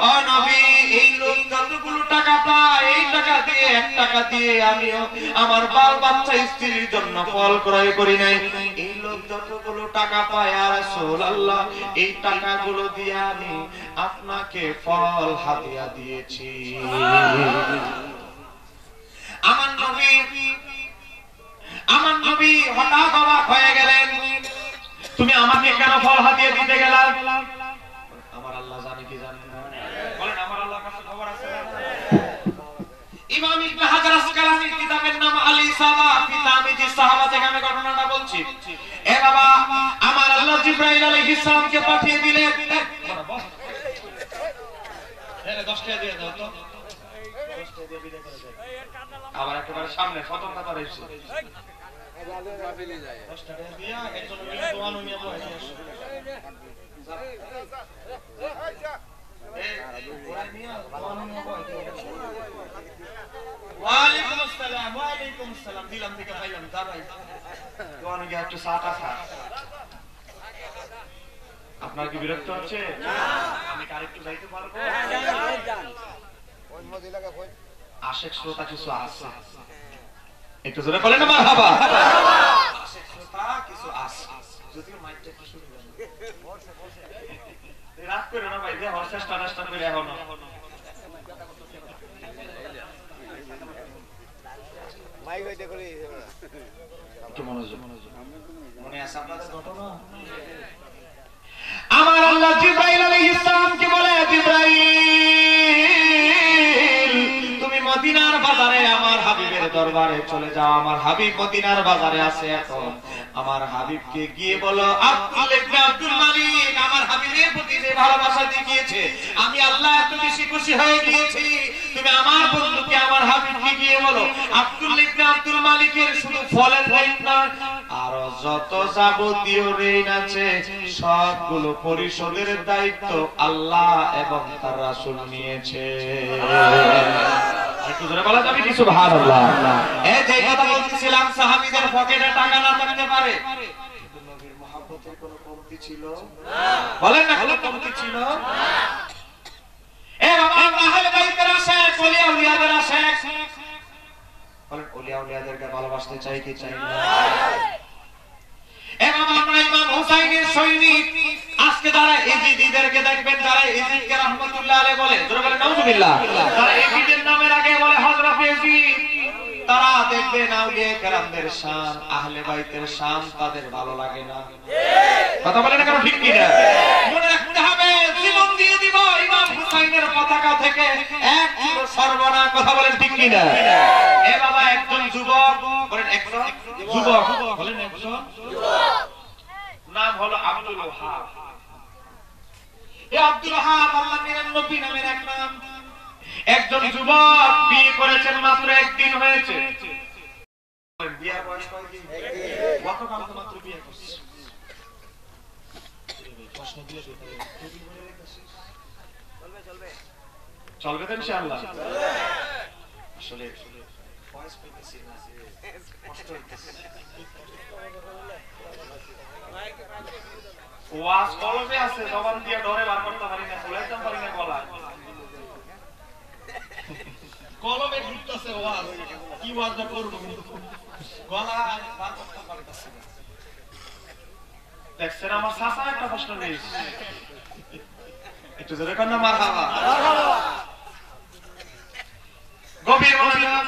ও নবী, এই লোক যতগুলো টাকা পায় এই টাকা দিয়ে 1 টাকা দিয়ে আমিও আমার বাল বাচ্চা স্ত্রীর জন্য ফল ক্রয় করি নাই। এই লোক যতগুলো টাকা পায় ইয়া রাসূলুল্লাহ, এই টাকাগুলো দিয়ে আমি আপনাকে ফল হাদিয়া দিয়েছি। আমার নবী হঠাৎ অবাক হয়ে গেলেন, তুমি আমাকে কেন ফল হাদিয়া দিতে গেলা? আমার আল্লাহ জানে কি জানেন না? বলেন, আমার আল্লাহর কাছে খবর আছে না? ইমাম ইবনে হাজার আসকালানির কিতাবের নাম আল ইসাবা ফি তামিজি সাহাবা থেকে আমি ঘটনাটা বলছি। এ বাবা, আমার আল্লাহ জিবরাইল আলাইহিস সালামকে পাঠিয়ে দিলেন। এরে 10 টাকা দিয়ে দাও তো, 10 টাকা দিয়ে বিদায় করে দাও। আবার একেবারে সামনে সতর্কতা রয়েছে, 10 টাকা দিয়া একজন মিলে দোয়ানো নিয়ে বসে আসো। ওয়ালাইকুম আসসালাম, ওয়ালাইকুম আসসালাম, দিলাম থেকে পাইলাম দা ভাই, দোয়ানো গিয়ে একটু সাটা খা। আপনার কি বিরক্ত হচ্ছে? না, আমি আরেকটু যাইতে পারবো? আশেক শ্রোতা কিছু আছে, একটু জোরে বলেন না মারহাবা। আশেক শ্রোতা কিছু আছে, যদিও মাইকটা একটু শুনে যান, রাত করে না ভাই, দেহ চেষ্টা করে এখন মাইক হইতে করি একটু মনোযোগ। মনে আছে আপনাদের ঘটনা? আমার আল্লাহ জিবরাইল আলাইহিস সালামকে বলে, জিবরাইল, তুমি মদিনার বাজারে আমার হাবিবের দরবারে চলে যাও। আমার হাবিব মদিনার বাজারে আছে এখন। আমার হাবিবকে গিয়ে বলো, আব্দুল ইবনে আব্দুল মালিক আমার হাবিবের প্রতি যে ভালোবাসা দেখিয়েছে, আমি আল্লাহ এত বেশি খুশি হয়ে গিয়েছি। তুমি আমার বন্ধুকে, আমার হাবিবকে গিয়ে বলো, আব্দুল ইবনে আব্দুল মালিকের শুধু ফলের ঋণ নয়, আর যত যাবতীয় ঋণ আছে সবগুলো পরিশোধের দায়িত্ব আল্লাহ এবং তার রাসূল নিয়েছে। একটু জোরে বলা যাবে কি সুবহানাল্লাহ? এই যে কথা বলতেছিলাম, সাহাবীদের পকেটে টাকা না থাকতে পারে, কিন্তু নবীর মহব্বতের কোনো কমতি ছিল না। বলেন না, কোনো কমতি ছিল না। এ বাবা, আহলে বাইতের আশিক, ওলিয়া উলিয়াদের আশিক, বলেন ওলিয়া উলিয়াদেরকে ভালোবাসতে চাই কি চাই না? এ বাবা, আমরা ইমাম হুসাইনের সৈনিক। আজকে যারা ইজিদিদেরকে দেখবেন, যারা ইজিদকে রাহমাতুল্লাহ আলাইহি বলে, জোরে বলেন নাউজুবিল্লাহ, যারা ইজিদের নামের আগে বলে হযরত ইজিদ, তারা দেখবেন আউলিয়া কেরামদের শান, আহলে বাইতের শান তাদের ভালো লাগে না। কথা বলেন না কেন? ঠিক কি না? মনে রাখতে হবে, জীবন দিয়ে দিব ইমাম হুসাইনের পতাকা থেকে 1 কিলো সর্বনা। কথা বলেন ঠিক কি না? এ বাবা, একজন যুবক, বলেন একজন যুবক, বলেন একজন যুবক, নাম হলো আব্দুল ওহাব। এই আব্দুল ওহাব আল্লাহর নবী নামের এক নাম। একজন যুবক বিয়ে করেছেন, মাত্র 1 দিন হয়েছে। বিয়ের বয়স কতদিন? গতকাল তো মাত্র বিয়ে করছে। প্রশ্ন দিলে চলবে তো ইনশাআল্লাহ। আসলে ভয়েস পেতেছি না, কষ্ট হইতেছে। ওয়াজ কলমে আছে, জবান দিয়ে ডরে বার করতে পারি না, বলাইতে পারি না গলা। কলমে ঘুরতেছে ওয়াজ, কি ওয়াজটা করব গলা বার করতে পারতেছি না। দেখছেন আমার চাচা একটা প্রশ্ন নেই, একটু জোরে কর না মারহাবা। গভীর মনোযোগ।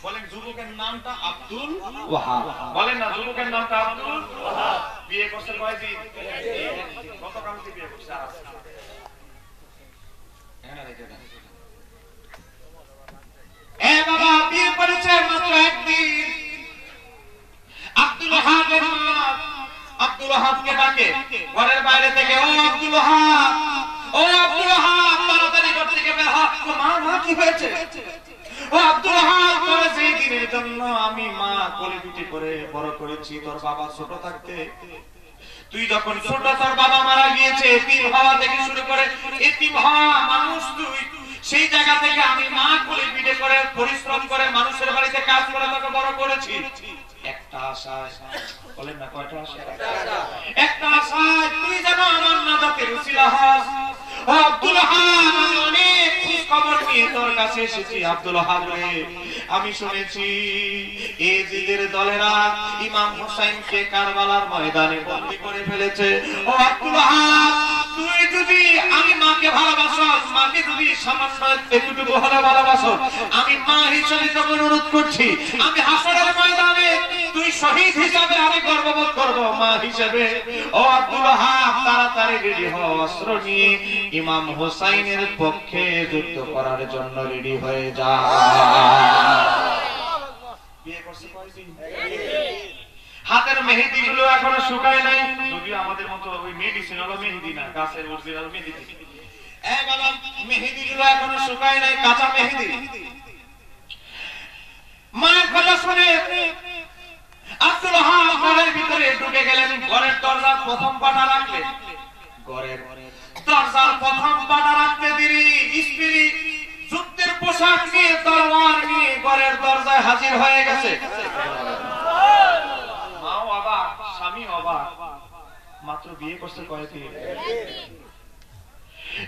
বলেন যুবকের নামটা আব্দুল ওয়াহাব। বলেন না, যুবকের নামটা আব্দুল ওয়াহাব। বিয়ে করছেন কয়দিন? গতকাল বিয়ে করছে। এ বাবা, বিয়ে করেছে মাত্র 1 দিন। আব্দুল ওয়াহাবের মা আব্দুল ওয়াহাবকে ডাকে ঘরের বাইরে থেকে, ও আব্দুল ওয়াহাব, ও আব্দুল ওয়াহাব, তাড়াতাড়ি ঘর থেকে বের হ। মা, মা কি হয়েছে? ও আব্দুল ওয়াহাব, তোর সেই দিনের জন্য আমি মা কোলে পিঠে করে বড় করেছি। তোর বাবা ছোট থাকতে তুই যখন ছোট তোর বাবা মারা গিয়েছে, এতিম হওয়া থেকে শুরু করে এতিম হওয়া মানুষ তুই, সেই জায়গা থেকে আমি মা কোলে পিঠে করে পরিশ্রম করে মানুষের বাড়িতে কাজ করে তোকে বড় করেছি। একটা আশায়, বলেন না কয়টা আশা? একটা আশায় তুই যেন আমার নাজাতের উসিলা হস। ও আব্দুল ওয়াহাব, আমি অনেক খোঁজ খবর নিয়ে তোর কাছে এসেছি। আব্দুল ওয়াহাব রে, আমি শুনেছি এজিদের দলেরা ইমাম হোসেনকে কারবালার ময়দানে বন্দী করে ফেলেছে। ও আব্দুল ওয়াহাব, তুই যদি আমি মাকে ভালোবাসস, মাকে যদি সামান্য একটুকু হলে ভালোবাসস, আমি মা হিসেবে তোকে অনুরোধ করছি, আমি হাসরের ময়দানে তুই শহীদ হিসাবে আমি গর্ববোধ করব মা হিসেবে। ও আব্দুল ওয়াহাব, তাড়াতাড়ি রেডি হও, অস্ত্র নিয়ে ইমাম হোসেনের পক্ষে যুদ্ধ করার জন্য রেডি হয়ে যা। বিয়ে করছে কয়দিন? হাতের মেহেদি গুলো এখনো শুকায় নাই, যদিও আমাদের মতো ওই মেডিসিন হলো মেহেদি না, গাছের অরিজিনাল মেহেদি। এই বাবা, মেহেদি গুলো এখনো শুকায় নাই, কাঁচা মেহেদি। মায়ের কথা শুনে আব্দুল ওয়াহাব ঘরের ভিতরে ঢুকে গেলেন। ঘরের দরজার প্রথম পাটা রাখলেন, ঘরের দরজার প্রথম পাটা রাখতে দেরি স্ত্রী যুদ্ধের পোশাক নিয়ে তলোয়ার নিয়ে ঘরের দরজায় হাজির হয়ে গেছে। মাও অবাক, স্বামী অবাক, মাত্র বিয়ে করছে কয়েকদিন,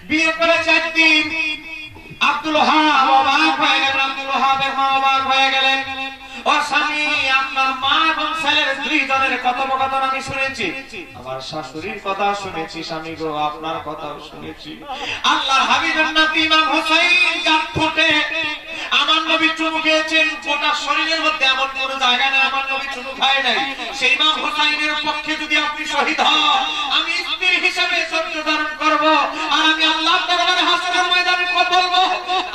বিয়ে করে 4 দিন। আব্দুল ওয়াহাব অবাক হয়ে গেলেন, আব্দুল ওয়াহাবের মা অবাক হয়ে গেলেন। ও স্বামী, আপনার মা এবং ছেলের 2 জনের কথোপকথন আমি শুনেছি, আমার শাশুড়ির কথা শুনেছি, স্বামী গো আপনার কথাও শুনেছি। আল্লাহর হাবিবের নাতি ইমাম হোসেন জাত ফুটে আমার নবী চুমু খেয়েছেন, গোটা শরীরের মধ্যে এমন কোন জায়গা নেই আমার নবী চুমু খায় নাই। সেই ইমাম হোসেনের পক্ষে যদি আপনি শহীদ হন, আমি স্ত্রী হিসেবে সত্য ধারণ করব, আর আমি আল্লাহর দরবারে হাসরের ময়দানে বলবো,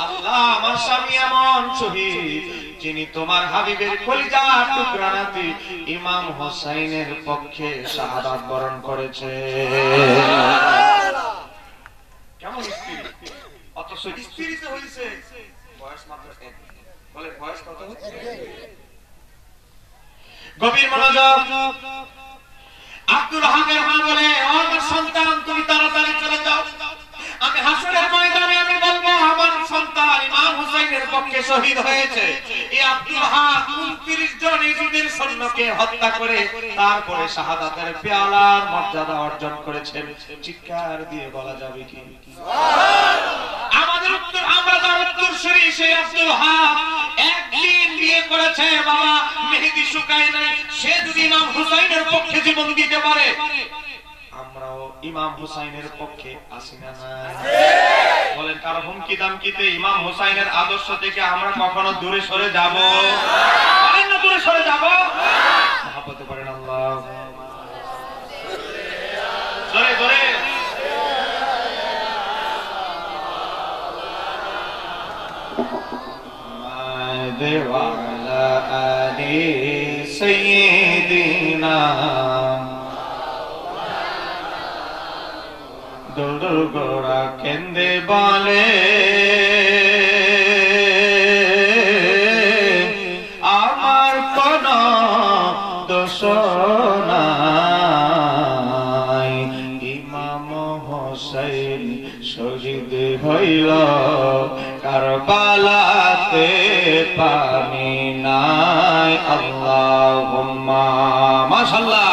আল্লাহ আমার স্বামী এমন শহীদ যিনি তোমার হাবিবের কলিজার টুকরা নাতি ইমাম হোসেনের পক্ষে শাহাদাত বরণ করেছে। কেমন স্ত্রী, অথচ স্ত্রীতে হয়েছে বয়স মাত্র 1। বলে বয়স কত হচ্ছে? গভীর মনোযোগ। আব্দুল ওয়াহাবের মা বলে, আমার সন্তান তুমি তাড়াতাড়ি চলে যাও, আমি হাসরের ময়দানে আমি বলবো আমার সন্তান ইমাম হোসেনের পক্ষে শহীদ হয়েছে। এই আব্দুল ওয়াহাব 29 জন ইহুদির সৈন্যকে হত্যা করে তারপরে শাহাদাতের পেয়ালার মর্যাদা অর্জন করেছেন। চিৎকার দিয়ে বলা যাবে কি আমাদের উত্তর? আমরা তার উত্তরসূরি সেই আব্দুল ওয়াহাব একদিন বিয়ে করেছে, বাবা মেহেদি শুকায় নাই, সে যদি ইমাম হোসেনের পক্ষে জীবন দিতে পারে, আমরাও ইমাম হোসেনের পক্ষে আসি না? বলেন, কারো হুমকি দামকিতে ইমাম হোসেনের আদর্শ থেকে আমরা কখনো দূরে সরে যাব? বলেন না, দূরে সরে যাব? মহব্বতে পারেন আল্লাহ জোরে জোরে। দেওয়ালা আলী সাইয়্যিদিনা দোল গোড়া কেন্দে বলে, আমার কোন দোষ নাই, ইমাম হোসেন শহীদ হইল কারবালাতে পানি নাই। আল্লাহুম্মা মাশাআল্লাহ।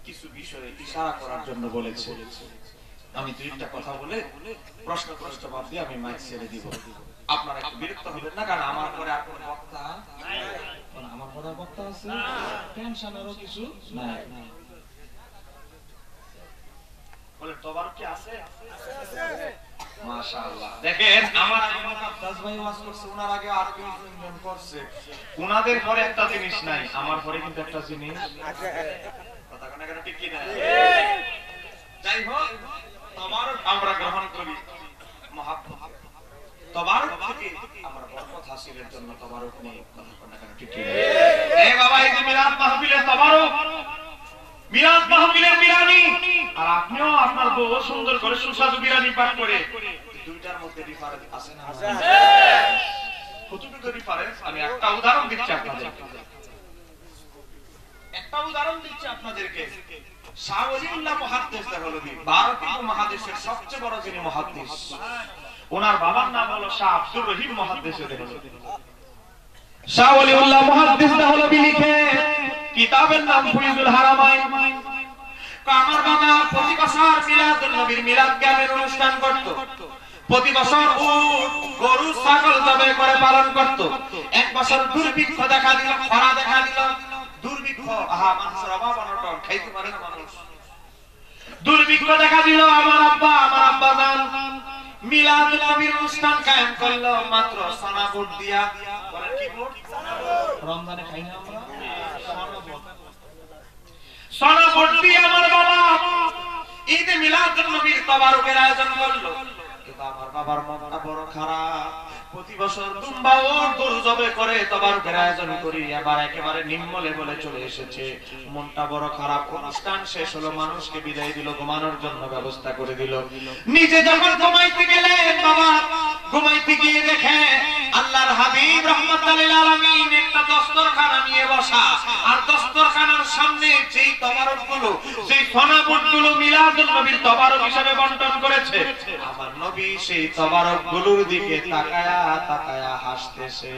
কিছু বিষয়ে ইশারা করার জন্য বলেছে, আমি 2টা কথা বলে প্রশ্ন বাদ দিয়ে আমি মাইক ছেড়ে দিব। আপনারা একটু বিরক্ত হবেন না, কারণ আমার পরে আর কোনো বক্তা নাই। আমার পরে বক্তা আছে, টেনশনেরও কিছু নাই। বলে তোবার কি আছে? মাশাআল্লাহ। দেখেন, আমার আগে আব্বাস ভাই ওয়াজ করছে, ওনার আগে আর কেউ ইনভেন্ট করছে, ওনাদের পরে একটা জিনিস নাই, আমার পরে কিন্তু একটা জিনিস আছে। কথা কোন কেন ঠিক কি না? যাই হোক, তোমার আমরা গ্রহণ করি মহব্বত। তবারক থেকে আমার বরকত হাসিলের জন্য তবারক নেই কথা কোন না কেন ঠিক কি এই বাবা এই যে মিলাদ মাহফিলে তবারক মিলাদ মাহফিলের বিরানি আর আপনিও আপনার বউ সুন্দর করে সুস্বাদু বিরানি পাক করে দুইটার মধ্যে ডিফারেন্স আছে না আছে কতটুকু ডিফারেন্স আমি একটা উদাহরণ দিচ্ছি আপনাদেরকে শাহ ওলিউল্লাহ মুহাদ্দিস দেহলভী ভারতীয় মহাদেশের সবচেয়ে বড় যিনি মুহাদ্দিস ওনার বাবার নাম হলো শাহ আব্দুর রহিম মুহাদ্দিস দেহলভী শাহ ওলিউল্লাহ মুহাদ্দিস দেহলভী লিখে কিতাবের নাম ফুয়ুজুল হারামাইন আমার বাবা প্রতি বছর মিলাদুন নবীর মিলাদ গানের অনুষ্ঠান করত প্রতি বছর উট গরু ছাগল জবাই করে পালন করত এক বছর দুর্ভিক্ষ দেখা দিল খরা দেখা দিল দুর্ভিক্ষ মানুষের অভাব অনটন খাইতে পারে না মানুষ দুর্ভিক্ষ দেখা দিল আমার আব্বা জান মিলাদুন নবীর অনুষ্ঠান কায়েম করলো মাত্র সোনা ভোট দিয়া বলেন কি ভোট রমজানে খাই না আমরা সোনা ভোট দিয়া আমার বাবা ঈদে মিলাদুন নবীর তবারকের আয়োজন করলো কিন্তু আমার বাবার মনটা বড় খারাপ প্রতি বছর দুম্বা ও গরু জবাই করে তবারকের আয়োজন করি এবার একেবারে নিম্ন লেভেলে চলে এসেছে মনটা বড় খারাপ অনুষ্ঠান শেষ হলো মানুষকে বিদায় দিল ঘুমানোর জন্য ব্যবস্থা করে দিল নিজে যখন ঘুমাইতে গেলেন বাবা ঘুমাইতে গিয়ে দেখে আল্লাহর হাবিব রাহমাতুল লিল আলামিন একটা দস্তরখানা নিয়ে বসা আর দস্তরখানার সামনে যেই তবারকগুলো যেই ফনাবুটগুলো মিলাদুন নবীর তবারক হিসেবে বণ্টন করেছে আমার নবী সেই তবারকগুলোর দিকে তাকায়া তাকায়া হাসতেছে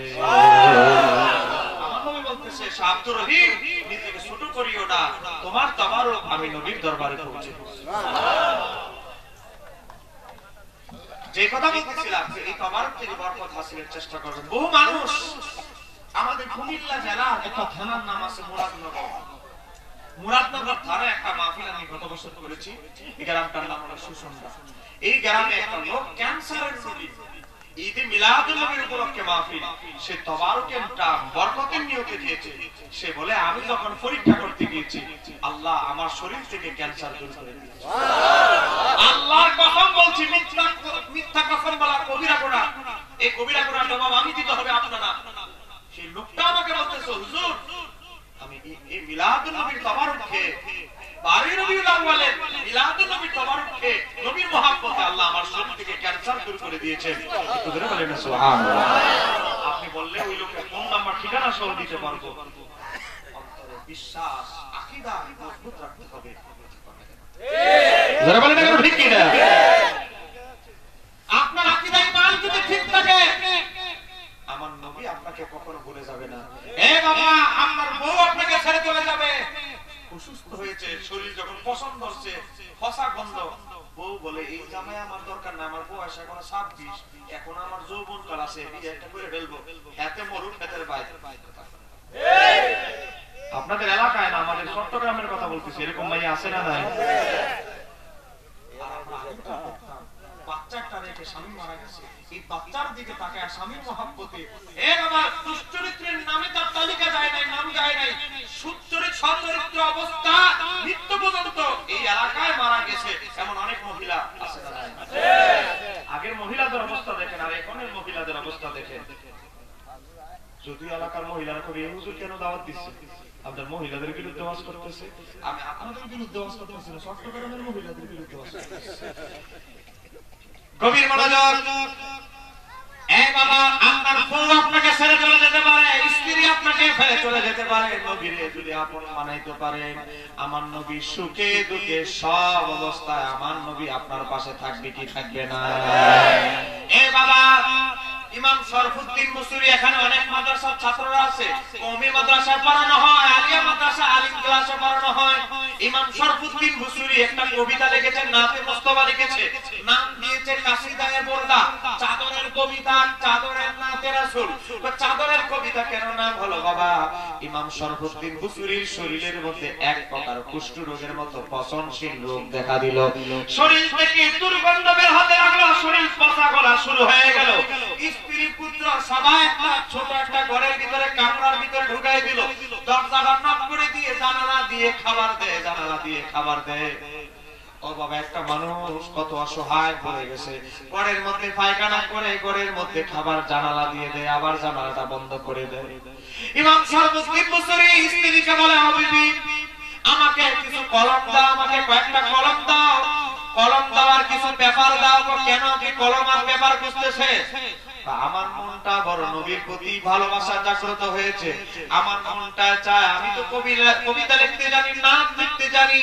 আমার নবী বলতেছে শাহ আব্দুর রহিম নিজেকে ছোট করিও না তোমার তবারক আমি নবীর দরবারে পৌঁছে যে কথা বলতেছিলাম যে এই তবারক থেকে বরকত হাসিলের চেষ্টা করবেন বহু মানুষ আমাদের কুমিল্লা জেলার একটা থানার নাম আছে মুরাদনগর থানায় একটা মাহফিল আমি গত বছর করেছি এই গ্রামটার নাম হলো সুসন্দা এই গ্রামে একটা লোক ক্যান্সারের রোগী ঈদে মিলাদুন নবীর উপলক্ষে মাহফিল সে তবারকেরটা বরকতের নিয়তে দিয়েছে সে বলে আমি যখন পরীক্ষা করতে গিয়েছি আল্লাহ আমার শরীর থেকে ক্যান্সার দূর করে দিয়েছে আল্লাহর কসম বলছি মিথ্যা কসম বলা কবিরা গুনাহ এই কবিরা গুনাহর জবাব আমি দিতে হবে আপনারা সেই লোকটা আমাকে বলতেছে হুজুর আমি এই মিলাদুন নবীর তবারকে বারে রবিউল আউয়ালের মিলাদুন নবীর তবারকে নবীর মহব্বতে আল্লাহ আমার শরীর থেকে ক্যান্সার দূর করে দিয়েছেন একটু ধরে বলেন সুবহানাল্লাহ আপনি বললে ওই লোকের ফোন নাম্বার ঠিকানা সহ দিতে পারবো অন্তরে বিশ্বাস আকীদা মজবুত রাখতে হবে যারা বলেন না ঠিক কি না আপনার আকীদা ঈমান যদি ঠিক থাকে আমার নবী আপনাকে কখনো ভুলে যাবে না এ বাবা আপনার বউ আপনাকে ছেড়ে চলে যাবে অসুস্থ হয়েছে শরীর যখন পছন্দ হচ্ছে ফসা গন্ধ বউ বলে এই জামাই আমার দরকার না আমার বয়স এখন 26 এখন আমার যৌবন কাল আছে বিয়ে একটা করে ফেলবো হাতে মরুক হাতের বাইরে আপনাদের এলাকায় না আমাদের চট্টগ্রামের কথা বলতেছি এরকম মাই আছে না নাই বাচ্চাটা রেখে স্বামী মারা গেছে এই বাচ্চার দিকে তাকায় স্বামীর মহব্বতে এ বাবা দুশ্চরিত্রের নামে তার তালিকা যায় নাই নাম যায় নাই সুচরিত্র সচরিত্র অবস্থা মৃত্যু পর্যন্ত এই এলাকায় মারা গেছে এমন অনেক মহিলা আছে না আছে আগের মহিলাদের অবস্থা দেখেন আর এখনের মহিলাদের অবস্থা দেখেন যদি এলাকার মহিলারা কবি হুজুর কেন দাওয়াত দিচ্ছে আপনার মহিলাদের বিরুদ্ধে ওয়াজ করতেছে আমি আপনাদের বিরুদ্ধে ওয়াজ করতেছি না চট্টগ্রামের মহিলাদের বিরুদ্ধে ওয়াজ করতেছি গভীর মনোযোগ এ বাবা আপনার বউ আপনাকে ছেড়ে চলে যেতে পারে স্ত্রী আপনাকে ফেলে চলে যেতে পারে নবীরে যদি আপন বানাইতে পারেন আমার নবী সুখে দুঃখে সব অবস্থায় আমার নবী আপনার পাশে থাকবে কি থাকবে না এ বাবা ইমাম শরফুদ্দিন মুসুরি এখানে অনেক মাদ্রাসার ছাত্ররা আছে কওমি মাদ্রাসায় পড়ানো হয় আলিয়া মাদ্রাসা আলিম ক্লাসে পড়ানো হয় ইমাম শরফুদ্দিন মুসুরি একটা কবিতা লিখেছেন নাতে মুস্তাফা লিখেছে নাম দিয়েছে কাসিদায়ে বুরদা চাদরের কবিতা চাদরের নাতে রাসূল তো চাদরের কবিতা কেন নাম হলো বাবা ইমাম শরফুদ্দিন মুসুরির শরীরের মধ্যে এক প্রকার কুষ্ঠ রোগের মতো পচনশীল রোগ দেখা দিল শরীর থেকে দুর্গন্ধ বের হতে লাগলো শরীর পচা গলা শুরু হয়ে গেল স্ত্রী পুত্র সবাই একটা ছোট একটা ঘরের ভিতরে কামরার ভিতরে ঢুকাই দিল দরজাটা নক করে দিয়ে জানালা দিয়ে খাবার দেয় জানালা দিয়ে খাবার দেয় ও বাবা, একটা মানুষ কত অসহায় পড়ে গেছে, ঘরের মধ্যে পায়খানা করে, ঘরের মধ্যে খাবার জানালা দিয়ে দেয়, আবার জানালাটা বন্ধ করে দেয়। ইমাম সাহেব মুসলিম বুখারী স্ত্রীকে বলে, ও বিবি, আমাকে কিছু কলম দাও, আমাকে কয়েকটা কলম দাও, কলম দেওয়ার কিছু পেপার দাও। কেন, কি কলম আর পেপার খুঁজতেছে? আমার মনটা বড় নবীর প্রতি ভালোবাসা জাগ্রত হয়েছে, আমার মনটা চায়, আমি তো কবিতা লিখতে জানি, নাম লিখতে জানি,